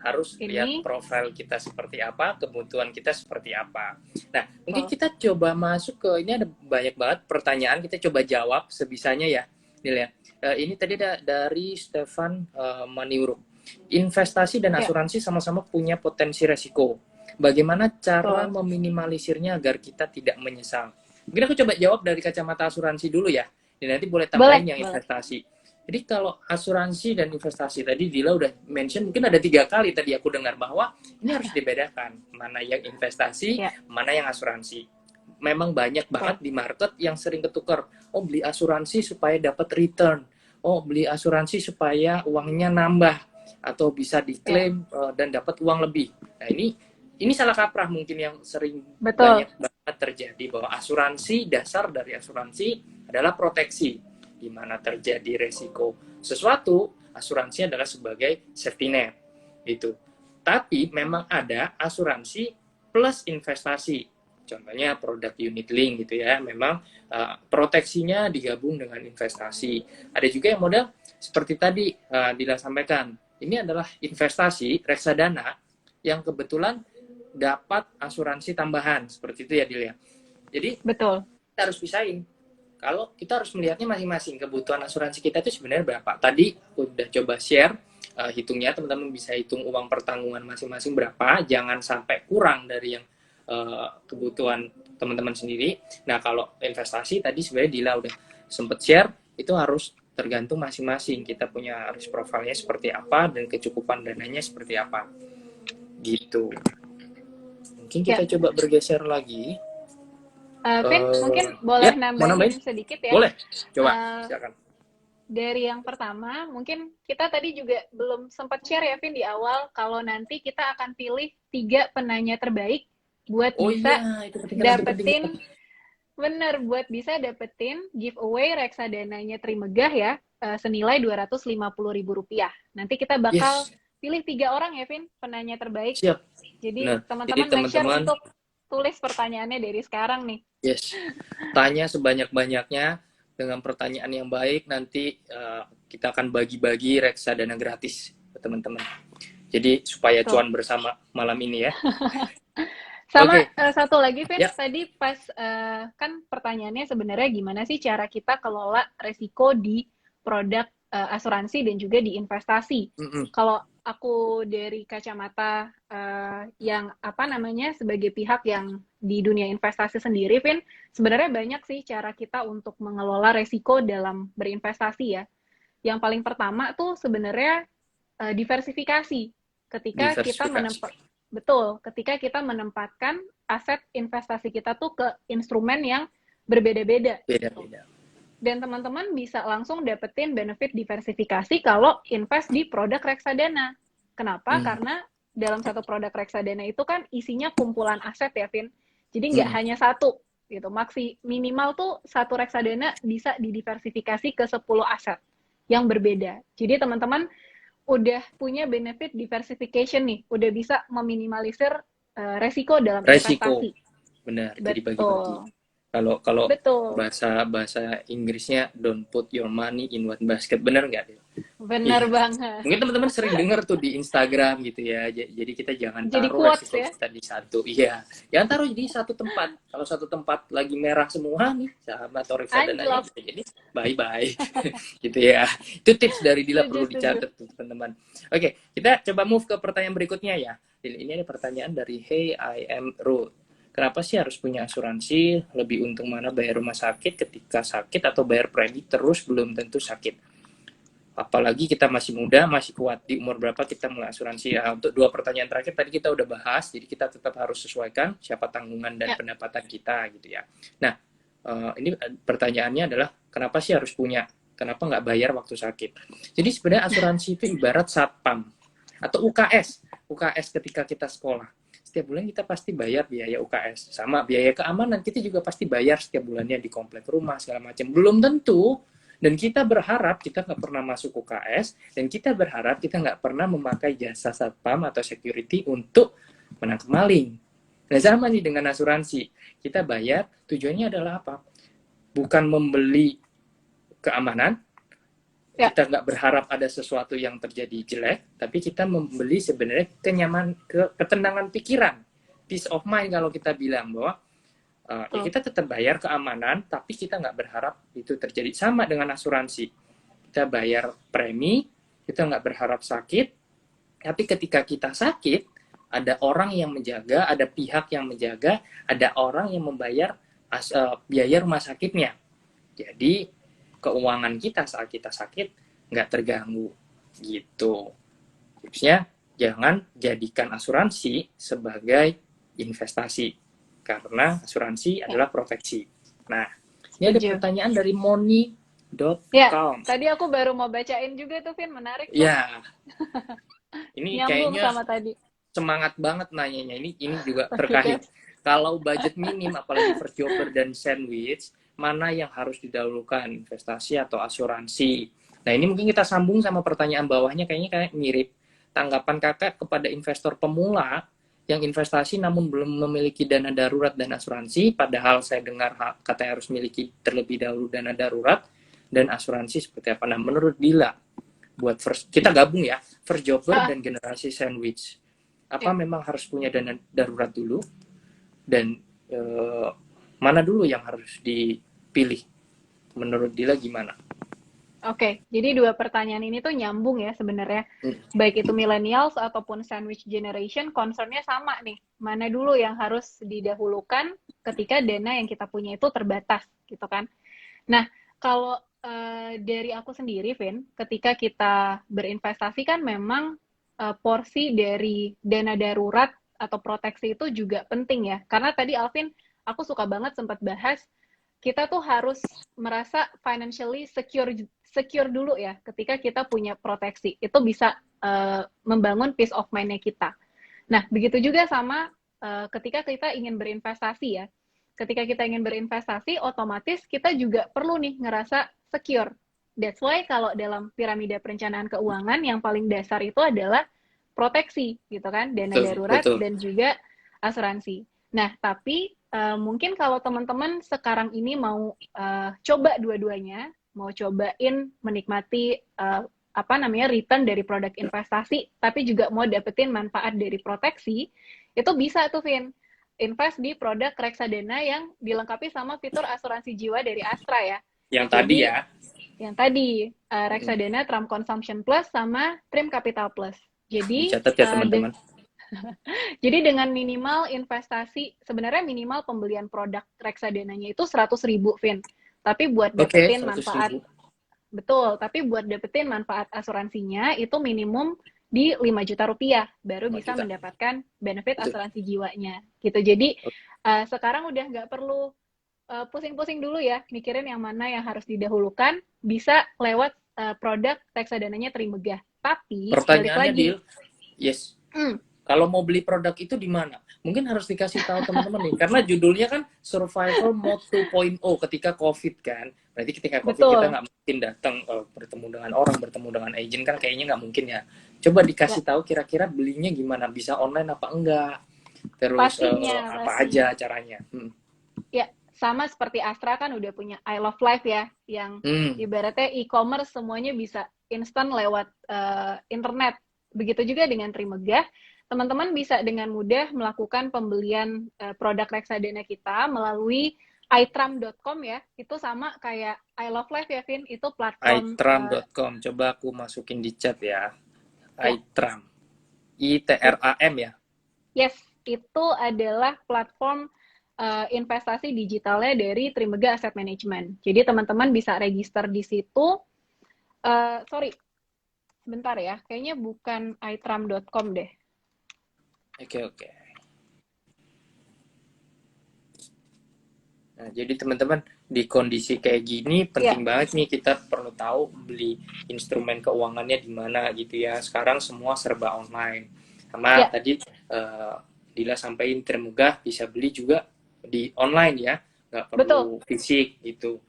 harus lihat profil kita seperti apa, kebutuhan kita seperti apa. Nah, mungkin kita coba masuk ke ini, ada banyak banget pertanyaan, kita coba jawab sebisanya ya. Nih, ini tadi dari Stefan Maniuruk. Investasi dan asuransi sama-sama punya potensi resiko. Bagaimana cara meminimalisirnya agar kita tidak menyesal? Mungkin aku coba jawab dari kacamata asuransi dulu ya. Dan nanti boleh tambahin yang investasi. Jadi kalau asuransi dan investasi, tadi Dila udah mention, mungkin ada 3 kali tadi aku dengar bahwa ini harus dibedakan. Mana yang investasi, mana yang asuransi. Memang banyak banget di market yang sering ketukar. Oh, beli asuransi supaya dapat return. Oh, beli asuransi supaya uangnya nambah. Atau bisa diklaim dan dapat uang lebih. Nah, ini salah kaprah mungkin yang sering banyak banget terjadi, bahwa asuransi, dasar dari asuransi adalah proteksi. Di mana terjadi resiko sesuatu, asuransi adalah sebagai safety net. Gitu. Tapi memang ada asuransi plus investasi. Contohnya produk unit link gitu ya. Memang proteksinya digabung dengan investasi. Ada juga yang model seperti tadi Dila sampaikan. Ini adalah investasi reksadana yang kebetulan dapat asuransi tambahan, seperti itu ya Dilia. Jadi kita harus pisahin. Kalau kita harus melihatnya masing-masing, kebutuhan asuransi kita itu sebenarnya berapa. Tadi udah coba share hitungnya, teman-teman bisa hitung uang pertanggungan masing-masing berapa, jangan sampai kurang dari yang kebutuhan teman-teman sendiri. Nah, kalau investasi tadi sebenarnya Dila udah sempet share, itu harus tergantung masing-masing. Kita punya risk profile-nya seperti apa dan kecukupan dananya seperti apa. Gitu. Mungkin kita coba bergeser lagi. Vin, mungkin boleh nambahin sedikit ya? Boleh, coba, silakan. Dari yang pertama, mungkin kita tadi juga belum sempat share ya, Vin, di awal, kalau nanti kita akan pilih 3 penanya terbaik buat dapetin, buat bisa dapetin giveaway reksadananya Trimegah ya, senilai Rp250.000. Nanti kita bakal pilih 3 orang ya, Vin, penanya terbaik. Siap. Jadi teman-teman make sure untuk tulis pertanyaannya dari sekarang nih. Tanya sebanyak-banyaknya dengan pertanyaan yang baik. Nanti kita akan bagi-bagi reksadana gratis ke teman-teman. Jadi supaya cuan bersama malam ini ya. Sama satu lagi, Vin, tadi pas kan pertanyaannya sebenarnya gimana sih cara kita kelola resiko di produk asuransi dan juga di investasi. Kalau aku dari kacamata yang sebagai pihak yang di dunia investasi sendiri, Vin, sebenarnya banyak sih cara kita untuk mengelola resiko dalam berinvestasi ya. Yang paling pertama tuh sebenarnya diversifikasi. Ketika kita menempatkan aset investasi kita tuh ke instrumen yang berbeda-beda. Dan teman-teman bisa langsung dapetin benefit diversifikasi kalau invest di produk reksadana. Kenapa? Karena dalam satu produk reksadana itu kan isinya kumpulan aset ya, Vin. Jadi nggak hanya satu gitu. Minimal tuh satu reksadana bisa didiversifikasi ke 10 aset yang berbeda. Jadi teman-teman udah punya benefit diversification nih, udah bisa meminimalisir resiko dalam Resiko, investasi. benar. Jadi bagi-bagi. Betul. Kalau kalau Betul. bahasa Inggrisnya don't put your money in one basket, benar nggak? Benar Iya. banget. Mungkin teman-teman sering dengar tuh di Instagram gitu ya. Jadi kita jangan Jadi taruh quotes resiko ya. kita di satu. Iya. Jangan taruh di satu tempat. Kalau satu tempat lagi merah semua nih saham atau reksadananya Anjlok. bisa jadi bye-bye. Gitu ya. Itu tips dari Dila, Setuju, perlu setuju. dicatat tuh teman-teman. Oke, kita coba move ke pertanyaan berikutnya ya. Ini ada pertanyaan dari Hey I am Ruth. Kenapa sih harus punya asuransi? Lebih untung mana bayar rumah sakit ketika sakit atau bayar premi terus belum tentu sakit? Apalagi kita masih muda, masih kuat. Di umur berapa kita mulai asuransi? Ya, untuk dua pertanyaan terakhir tadi kita udah bahas, jadi kita tetap harus sesuaikan siapa tanggungan dan pendapatan kita gitu ya. Nah, ini pertanyaannya adalah kenapa sih harus punya? Kenapa nggak bayar waktu sakit? Jadi sebenarnya asuransi itu ibarat satpam atau UKS. UKS ketika kita sekolah. Setiap bulan kita pasti bayar biaya UKS. Sama biaya keamanan, kita juga pasti bayar setiap bulannya di komplek rumah, segala macam. Belum tentu. Dan kita berharap kita nggak pernah masuk UKS, dan kita berharap kita nggak pernah memakai jasa satpam atau security untuk menangkap maling. Nah, sama nih dengan asuransi. Kita bayar, tujuannya adalah apa? Bukan membeli keamanan, kita nggak berharap ada sesuatu yang terjadi jelek, tapi kita membeli sebenarnya ketenangan pikiran, peace of mind kalau kita bilang bahwa ya kita tetap bayar keamanan, tapi kita nggak berharap itu terjadi. Sama dengan asuransi, kita bayar premi, kita nggak berharap sakit, tapi ketika kita sakit, ada orang yang menjaga, ada pihak yang menjaga, ada orang yang membayar biaya rumah sakitnya. Jadi keuangan kita saat kita sakit nggak terganggu gitu. Tipsnya, jangan jadikan asuransi sebagai investasi, karena asuransi adalah proteksi. Nah, ini ada pertanyaan dari Moni.com. Ya, tadi aku baru mau bacain juga tuh, Vin, menarik tuh. Ya, ini nyambung kayaknya sama tadi. Semangat banget nanyanya. Ini juga terkait. Kalau budget minim, apalagi first jobber dan sandwich, mana yang harus didahulukan, investasi atau asuransi? Nah, ini mungkin kita sambung sama pertanyaan bawahnya, kayaknya kayak mirip. Tanggapan kakak kepada investor pemula yang investasi namun belum memiliki dana darurat dan asuransi, padahal saya dengar katanya harus memiliki terlebih dahulu dana darurat dan asuransi seperti apa? Nah, menurut Dila, buat kita gabung ya, first jobber dan generasi sandwich. Apa memang harus punya dana darurat dulu? Dan mana dulu yang harus dipilih? Menurut Dila gimana? Oke, jadi dua pertanyaan ini tuh nyambung ya sebenarnya. Baik itu millennials ataupun sandwich generation, concernnya sama nih. Mana dulu yang harus didahulukan ketika dana yang kita punya itu terbatas, gitu kan. Nah, kalau dari aku sendiri, Vin, ketika kita berinvestasi kan memang porsi dari dana darurat atau proteksi itu juga penting ya. Karena tadi Alvin, aku suka banget sempat bahas, kita tuh harus merasa financially secure dulu ya ketika kita punya proteksi. Itu bisa membangun peace of mind-nya kita. Nah, begitu juga sama ketika kita ingin berinvestasi ya. Ketika kita ingin berinvestasi, otomatis kita juga perlu nih ngerasa secure. That's why kalau dalam piramida perencanaan keuangan yang paling dasar itu adalah proteksi gitu kan, dana darurat dan juga asuransi. Nah, tapi mungkin kalau teman-teman sekarang ini mau coba dua-duanya, mau cobain menikmati return dari produk investasi, tapi juga mau dapetin manfaat dari proteksi, itu bisa tuh, Vin. Invest di produk reksadana yang dilengkapi sama fitur asuransi jiwa dari Astra ya. Yang tadi ya. Yang tadi, reksadana Trump Consumption Plus sama Trim Capital Plus. Jadi, dicatat ya teman-teman. Jadi dengan minimal investasi, sebenarnya minimal pembelian produk reksadananya itu 100.000, Vin. Tapi buat dapetin manfaat, betul, tapi buat dapetin manfaat asuransinya itu minimum di 5 juta rupiah, baru bisa mendapatkan benefit asuransi jiwanya. Gitu. Jadi sekarang udah nggak perlu pusing-pusing dulu ya, mikirin yang mana yang harus didahulukan, bisa lewat produk reksadananya Trimegah. Tapi, balik lagi. Yes. Hmm, Kalau mau beli produk itu di mana? Mungkin harus dikasih tahu teman-teman nih, karena judulnya kan Survival Mode 2.0 ketika COVID kan. Berarti ketika COVID kita betul. nggak mungkin datang bertemu dengan orang, bertemu dengan agent kan kayaknya nggak mungkin ya. Coba Ya, dikasih tahu kira-kira belinya gimana, bisa online apa enggak, terus pastinya, apa pastinya. aja caranya. Ya, sama seperti Astra kan udah punya I Love Life ya, yang Hmm. ibaratnya e-commerce semuanya bisa instan lewat internet. Begitu juga dengan Trimegah, teman-teman bisa dengan mudah melakukan pembelian produk reksadana kita melalui itram.com ya. Itu sama kayak I Love Life ya, Vin. Itu platform itram.com, coba aku masukin di chat ya. ya, Itram, ITRAM ya. yes, itu adalah platform investasi digitalnya dari Trimegah Asset Management. Jadi teman-teman bisa register di situ. Sorry, sebentar ya. Kayaknya bukan itram.com deh. Oke, oke. Nah, jadi teman-teman di kondisi kayak gini Ya, penting banget nih kita perlu tahu beli instrumen keuangannya di mana gitu ya. Sekarang semua serba online. Sama ya, tadi Dila sampaikan Trimegah bisa beli juga di online ya, nggak betul. perlu fisik gitu.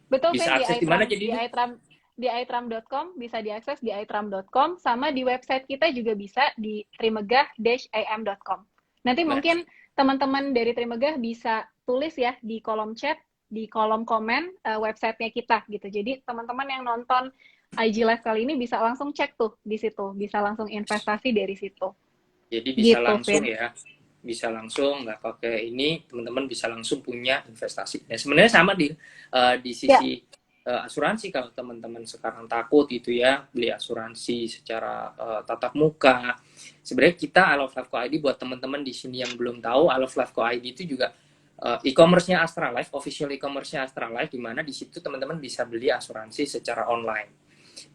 Betul, Bisa Vin, akses di mana jadi di ini? iTram, di itram.com, bisa diakses di itram.com, sama di website kita juga bisa di trimegah-am.com. Nanti Nah, mungkin teman-teman dari Trimegah bisa tulis ya di kolom chat, di kolom komen websitenya kita gitu. Jadi teman-teman yang nonton IG Live kali ini bisa langsung cek tuh di situ, bisa langsung investasi dari situ. jadi bisa Gitu, langsung Vin. ya, bisa langsung nggak pakai ini, teman-teman bisa langsung punya investasi. Nah, sebenarnya sama di Ya, sisi asuransi kalau teman-teman sekarang takut gitu ya beli asuransi secara tatap muka. Sebenarnya kita I Love Life Co ID buat teman-teman di sini yang belum tahu, I Love Life Co ID itu juga e-commerce-nya Astra Life, official e-commerce-nya Astra Life, di mana di situ teman-teman bisa beli asuransi secara online.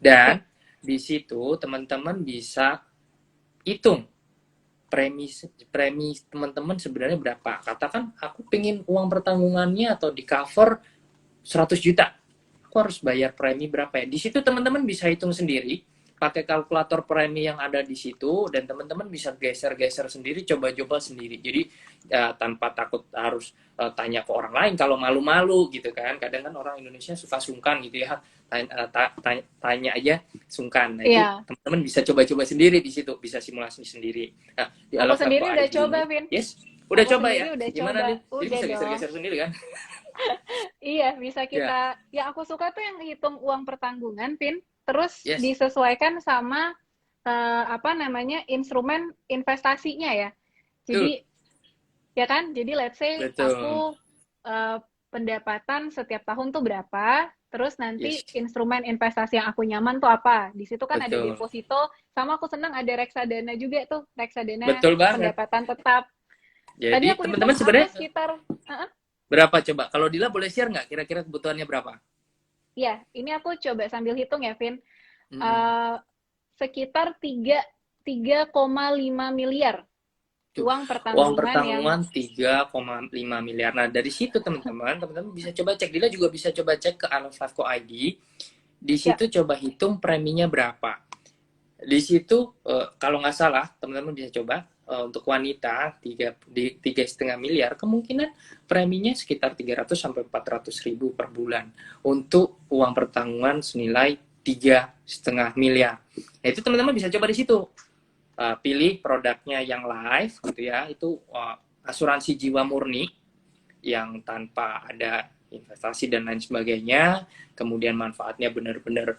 ya. Dan di situ teman-teman bisa hitung premi teman-teman sebenarnya berapa. Katakan aku pengen uang pertanggungannya atau di cover 100 juta. Aku harus bayar premi berapa ya? Di situ teman-teman bisa hitung sendiri, pakai kalkulator premi yang ada di situ, dan teman-teman bisa geser-geser sendiri, coba-coba sendiri. Jadi tanpa takut harus tanya ke orang lain, kalau malu-malu gitu kan. Kadang kan orang Indonesia suka sungkan gitu ya, tanya aja sungkan. Nah itu Iya. teman-teman bisa coba-coba sendiri di situ, bisa simulasi sendiri. Nah di Aku Alaf Lab sendiri udah ID coba, ini, Vin. yes, udah Aku coba ya? sendiri udah Gimana coba. nih? Jadi Udah bisa dong. geser-geser sendiri kan? Iya, bisa Ya, kita. Ya, aku suka tuh yang hitung uang pertanggungan, Vin. Terus yes, disesuaikan sama apa namanya instrumen investasinya ya. betul, Jadi ya kan. Jadi let's say betul, aku eh, pendapatan setiap tahun tuh berapa. Terus yes, nanti instrumen investasi yang aku nyaman tuh apa. Di situ kan ada betul. deposito. Sama aku senang ada reksadana juga tuh. Reksadana Betul banget. pendapatan tetap. Tadi Jadi aku hitung teman-teman aku sebenarnya sekitar berapa coba? Kalau Dila boleh share nggak kira-kira kebutuhannya berapa? ya, ini aku coba sambil hitung ya, Vin. Mm-mm. Eh, sekitar 3,5 miliar Tuh, uang uang pertanggungan yang pertanggungan 3,5 miliar. Nah, dari situ teman-teman bisa coba cek. Dila juga bisa coba cek ke Alfavco ID. Di ya, situ coba hitung preminya berapa. Di situ kalau nggak salah teman-teman bisa coba untuk wanita 3,5 miliar kemungkinan preminya sekitar 300 sampai 400 ribu per bulan untuk uang pertanggungan senilai 3,5 miliar. Nah, itu teman-teman bisa coba di situ. Pilih produknya yang live gitu ya, itu asuransi jiwa murni yang tanpa ada investasi dan lain sebagainya, kemudian manfaatnya benar-benar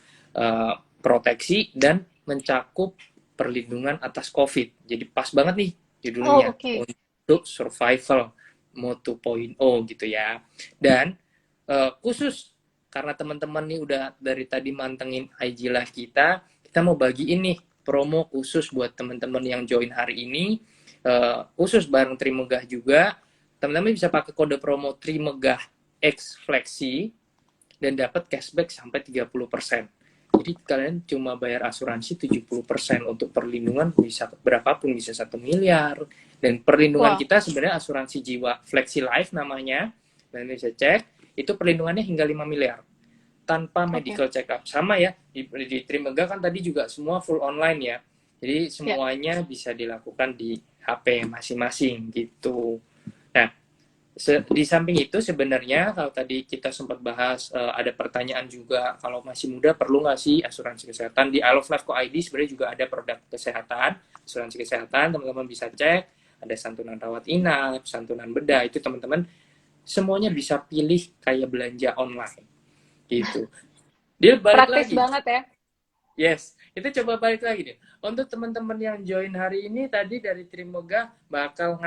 proteksi dan mencakup perlindungan atas COVID. Jadi pas banget nih oh judulnya oke. Okay. untuk survival mode 2.0 gitu ya. Dan khusus karena teman-teman nih udah dari tadi mantengin IG Live kita, kita mau bagi ini promo khusus buat teman-teman yang join hari ini, khusus bareng Trimegah juga. Teman-teman bisa pakai kode promo Trimegah X Flexi dan dapat cashback sampai 30%. Jadi kalian cuma bayar asuransi 70% untuk perlindungan bisa berapapun, bisa 1 miliar. Dan perlindungan Wow, kita sebenarnya asuransi jiwa Flexi Life namanya. Dan bisa cek, itu perlindungannya hingga 5 miliar tanpa oke. Okay. medical check up. Sama ya, di Trimegah kan tadi juga semua full online ya. Jadi Ya, semuanya bisa dilakukan di HP masing-masing gitu. Nah, di samping itu sebenarnya kalau tadi kita sempat bahas ada pertanyaan juga kalau masih muda perlu nggak sih asuransi kesehatan di I Love Life Co ID sebenarnya juga ada produk kesehatan asuransi kesehatan teman-teman bisa cek ada santunan rawat inap santunan bedah itu teman-teman semuanya bisa pilih kayak belanja online gitu dia balik praktis lagi. banget ya. Yes, itu coba balik lagi deh. Untuk teman-teman yang join hari ini tadi dari Trimegah bakal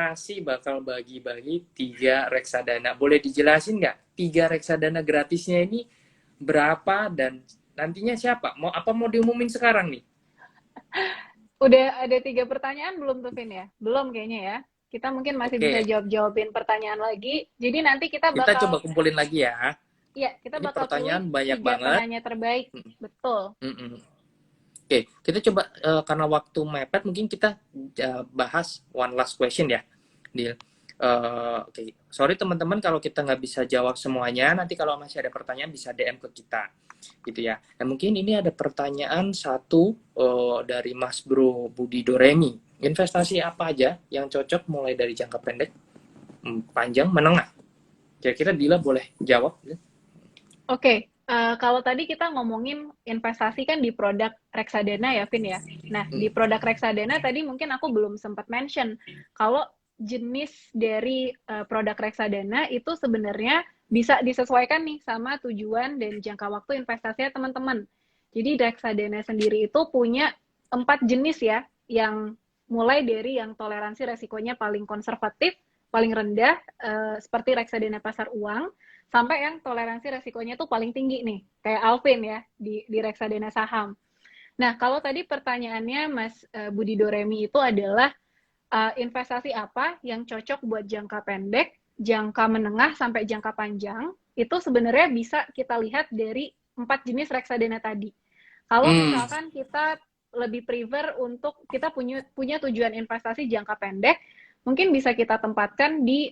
bagi-bagi 3 reksadana. Boleh dijelasin nggak? 3 reksadana gratisnya ini berapa dan nantinya siapa? Mau diumumin sekarang nih? Udah ada 3 pertanyaan belum tuh, Vin ya? Belum kayaknya ya. Kita mungkin masih bisa Oke, jawab-jawabin pertanyaan lagi. Jadi nanti kita kita coba bakal, kumpulin lagi ya. ya, kita Ini bakal pilih pertanyaan banyak tiga banget. penanya terbaik. Betul. Oke, kita coba karena waktu mepet mungkin kita bahas one last question ya. Deal. Oke, sorry teman-teman kalau kita nggak bisa jawab semuanya. Nanti kalau masih ada pertanyaan bisa DM ke kita, gitu ya. Nah mungkin ini ada pertanyaan satu dari Mas Bro Budi Doremi. Investasi apa aja yang cocok mulai dari jangka pendek, panjang, menengah? Kira-kira Dila boleh jawab? Oke, kalau tadi kita ngomongin investasi kan di produk reksadana ya, Vin ya. Nah, di produk reksadana tadi mungkin aku belum sempat mention kalau jenis dari produk reksadana itu sebenarnya bisa disesuaikan nih sama tujuan dan jangka waktu investasinya teman-teman. Jadi reksadana sendiri itu punya 4 jenis ya, yang mulai dari yang toleransi resikonya paling konservatif, paling rendah, seperti reksadana pasar uang, sampai yang toleransi resikonya tuh paling tinggi nih, kayak Alvin ya, di reksadana saham. Nah, kalau tadi pertanyaannya Mas Budi Doremi itu adalah investasi apa yang cocok buat jangka pendek, jangka menengah, sampai jangka panjang, itu sebenarnya bisa kita lihat dari 4 jenis reksadana tadi. Kalau Hmm, misalkan kita lebih prefer untuk kita punya tujuan investasi jangka pendek, mungkin bisa kita tempatkan di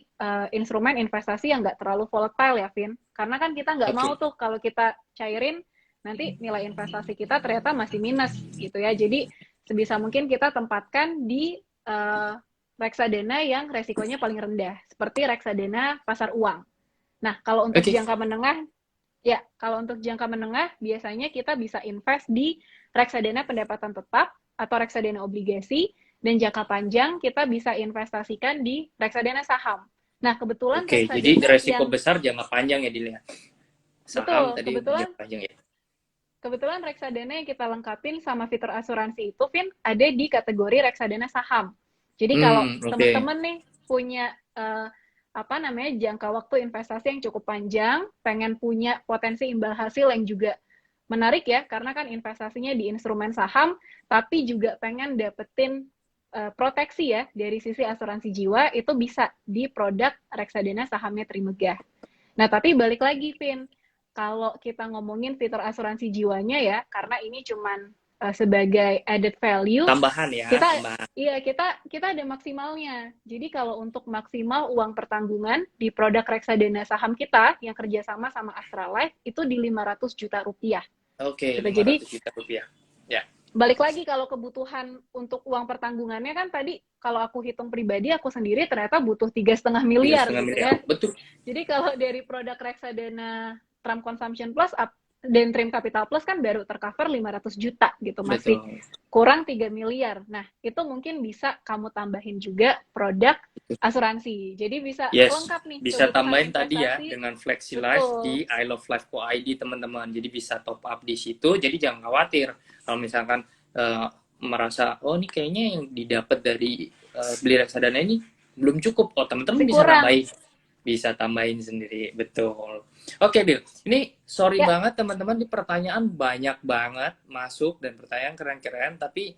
instrumen investasi yang nggak terlalu volatile ya, Vin. Karena kan kita nggak oke. mau tuh kalau kita cairin, nanti nilai investasi kita ternyata masih minus gitu ya. Jadi sebisa mungkin kita tempatkan di reksadana yang resikonya paling rendah, seperti reksadana pasar uang. Nah, kalau untuk Oke. jangka menengah, ya, kalau untuk jangka menengah, biasanya kita bisa invest di reksadana pendapatan tetap atau reksadana obligasi, dan jangka panjang kita bisa investasikan di reksadana saham. Nah, kebetulan Oke, jadi reksadana resiko yang, besar jangka panjang ya dilihat. Saham betul, tadi kebetulan jangka panjang ya. kebetulan reksadana yang kita lengkapin sama fitur asuransi itu, Vin, ada di kategori reksadana saham. Jadi kalau Oke. teman-teman nih punya apa namanya jangka waktu investasi yang cukup panjang, pengen punya potensi imbal hasil yang juga menarik ya, karena kan investasinya di instrumen saham, tapi juga pengen dapetin proteksi ya dari sisi asuransi jiwa, itu bisa di produk reksadana sahamnya Trimegah. Nah, tapi balik lagi, Vin, kalau kita ngomongin fitur asuransi jiwanya ya, karena ini cuman sebagai added value, Tambahan ya, kita tambahan. iya kita ada maksimalnya. Jadi kalau untuk maksimal uang pertanggungan di produk reksadana saham kita yang kerjasama sama Astralife itu di 500 juta rupiah Oke, gitu. lima Jadi ratus juta rupiah. Ya, balik lagi kalau kebutuhan untuk uang pertanggungannya kan tadi kalau aku hitung pribadi aku sendiri ternyata butuh 3,5 miliar 3,5 gitu miliar. ya. Betul. Jadi kalau dari produk reksadana Trump Consumption Plus dan Trim Capital Plus kan baru tercover 500 juta gitu, masih Betul. kurang 3 miliar. Nah, itu mungkin bisa kamu tambahin juga produk asuransi. Jadi bisa Yes, lengkap nih bisa kebutuhan tambahin tadi ya investasi. dengan Flexi Life Betul. di I Love Life Co ID teman-teman. Jadi bisa top up di situ. Jadi jangan khawatir kalau misalkan merasa oh ini kayaknya yang didapat dari beli reksadana ini belum cukup. Oh teman-teman Masih bisa kurang. tambahin, bisa tambahin sendiri. Betul. Oke, Bill. Ini sorry Ya, banget teman-teman, di pertanyaan banyak banget masuk dan pertanyaan keren-keren, tapi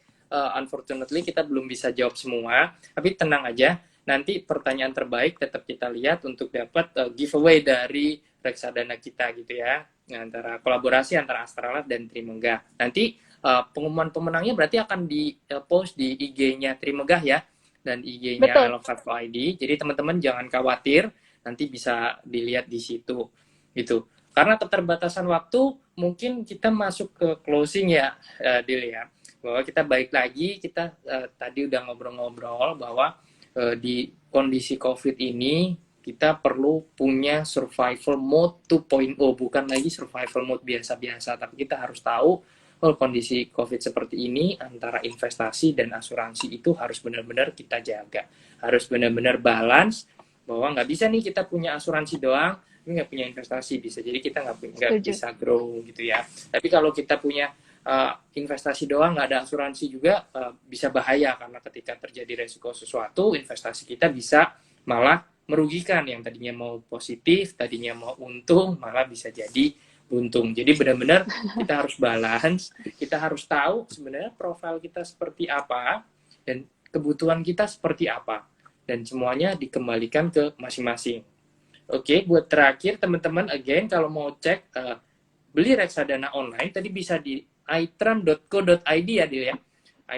unfortunately kita belum bisa jawab semua. Tapi tenang aja, nanti pertanyaan terbaik tetap kita lihat untuk dapat giveaway dari reksadana kita gitu ya, antara kolaborasi antara Astralife dan Trimegah. Nanti pengumuman pemenangnya berarti akan di post di IG-nya Trimegah ya, dan IG-nya I betul. Love Life ID. Jadi teman-teman jangan khawatir, nanti bisa dilihat di situ gitu. Karena keterbatasan waktu, mungkin kita masuk ke closing ya, Dil ya. bahwa kita balik lagi, kita tadi udah ngobrol-ngobrol bahwa di kondisi COVID ini kita perlu punya survival mode 2.0, bukan lagi survival mode biasa-biasa, tapi kita harus tahu oh kondisi COVID seperti ini antara investasi dan asuransi itu harus benar-benar kita jaga, harus benar-benar balance, bahwa nggak bisa nih kita punya asuransi doang, nggak punya investasi, bisa jadi kita nggak Setuju. bisa grow gitu ya. Tapi kalau kita punya investasi doang nggak ada asuransi juga bisa bahaya, karena ketika terjadi resiko sesuatu investasi kita bisa malah merugikan, yang tadinya mau positif, tadinya mau untung, malah bisa jadi buntung. Jadi benar-benar kita harus balance, kita harus tahu sebenarnya profil kita seperti apa dan kebutuhan kita seperti apa, dan semuanya dikembalikan ke masing-masing. Oke, buat terakhir teman-teman, again kalau mau cek beli reksadana online tadi bisa di itram.co.id ya, Dil ya.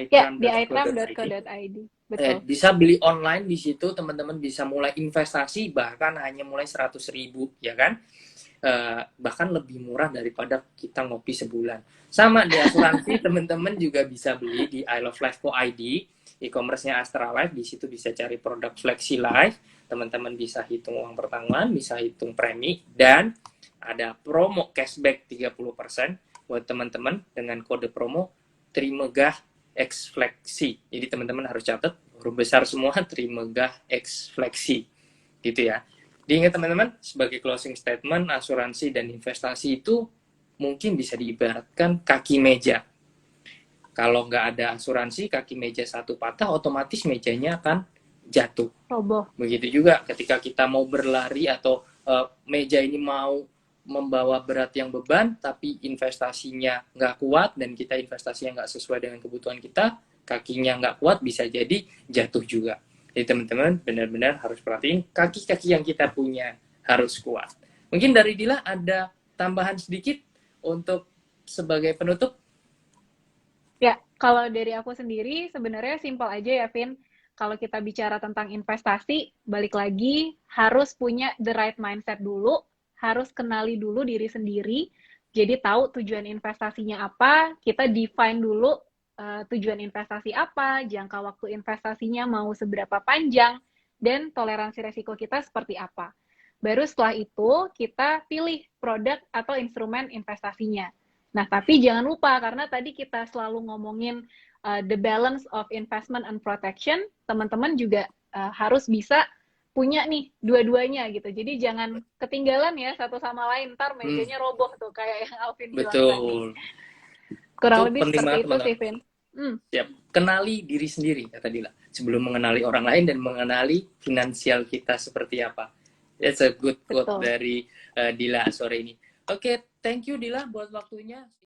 Ya, di itram.co.id. itram.co.id. Betul. Bisa beli online di situ, teman-teman bisa mulai investasi bahkan hanya mulai 100.000 ya kan. Bahkan lebih murah daripada kita ngopi sebulan. Sama di asuransi teman-teman juga bisa beli di I Love Life Co ID, e-commerce-nya Astra Life. Di situ bisa cari produk Flexi Life, teman-teman bisa hitung uang pertanggungan, bisa hitung premi, dan ada promo cashback 30% buat teman-teman dengan kode promo Trimegah X Flexi. Jadi teman-teman harus catat huruf besar semua, Trimegah X Flexi gitu ya. Diingat teman-teman, sebagai closing statement, asuransi dan investasi itu mungkin bisa diibaratkan kaki meja. Kalau nggak ada asuransi, kaki meja satu patah, otomatis mejanya akan jatuh. Roboh. Begitu juga ketika kita mau berlari atau meja ini mau membawa berat yang beban, tapi investasinya nggak kuat dan kita investasinya nggak sesuai dengan kebutuhan kita, kakinya nggak kuat, bisa jadi jatuh juga. Jadi teman-teman benar-benar harus perhatiin kaki-kaki yang kita punya harus kuat. Mungkin dari Dila ada tambahan sedikit untuk sebagai penutup? Ya, kalau dari aku sendiri sebenarnya simpel aja ya, Vin. Kalau kita bicara tentang investasi, balik lagi harus punya the right mindset dulu, harus kenali dulu diri sendiri, jadi tahu tujuan investasinya apa, kita define dulu tujuan investasi apa, jangka waktu investasinya mau seberapa panjang, dan toleransi resiko kita seperti apa. Baru setelah itu kita pilih produk atau instrumen investasinya. Nah, tapi jangan lupa, karena tadi kita selalu ngomongin the balance of investment and protection, teman-teman juga harus bisa punya nih dua-duanya gitu. Jadi jangan ketinggalan ya satu sama lain, ntar mejanya roboh tuh kayak yang Alvin bilang tadi. Betul. Itu Kurang lebih penting seperti banget itu sih, Vin. Siap. Kenali diri sendiri, kata Dila. Sebelum mengenali orang lain dan mengenali finansial kita seperti apa. That's a good quote Betul. dari Dila sore ini. Oke, thank you Dila buat waktunya.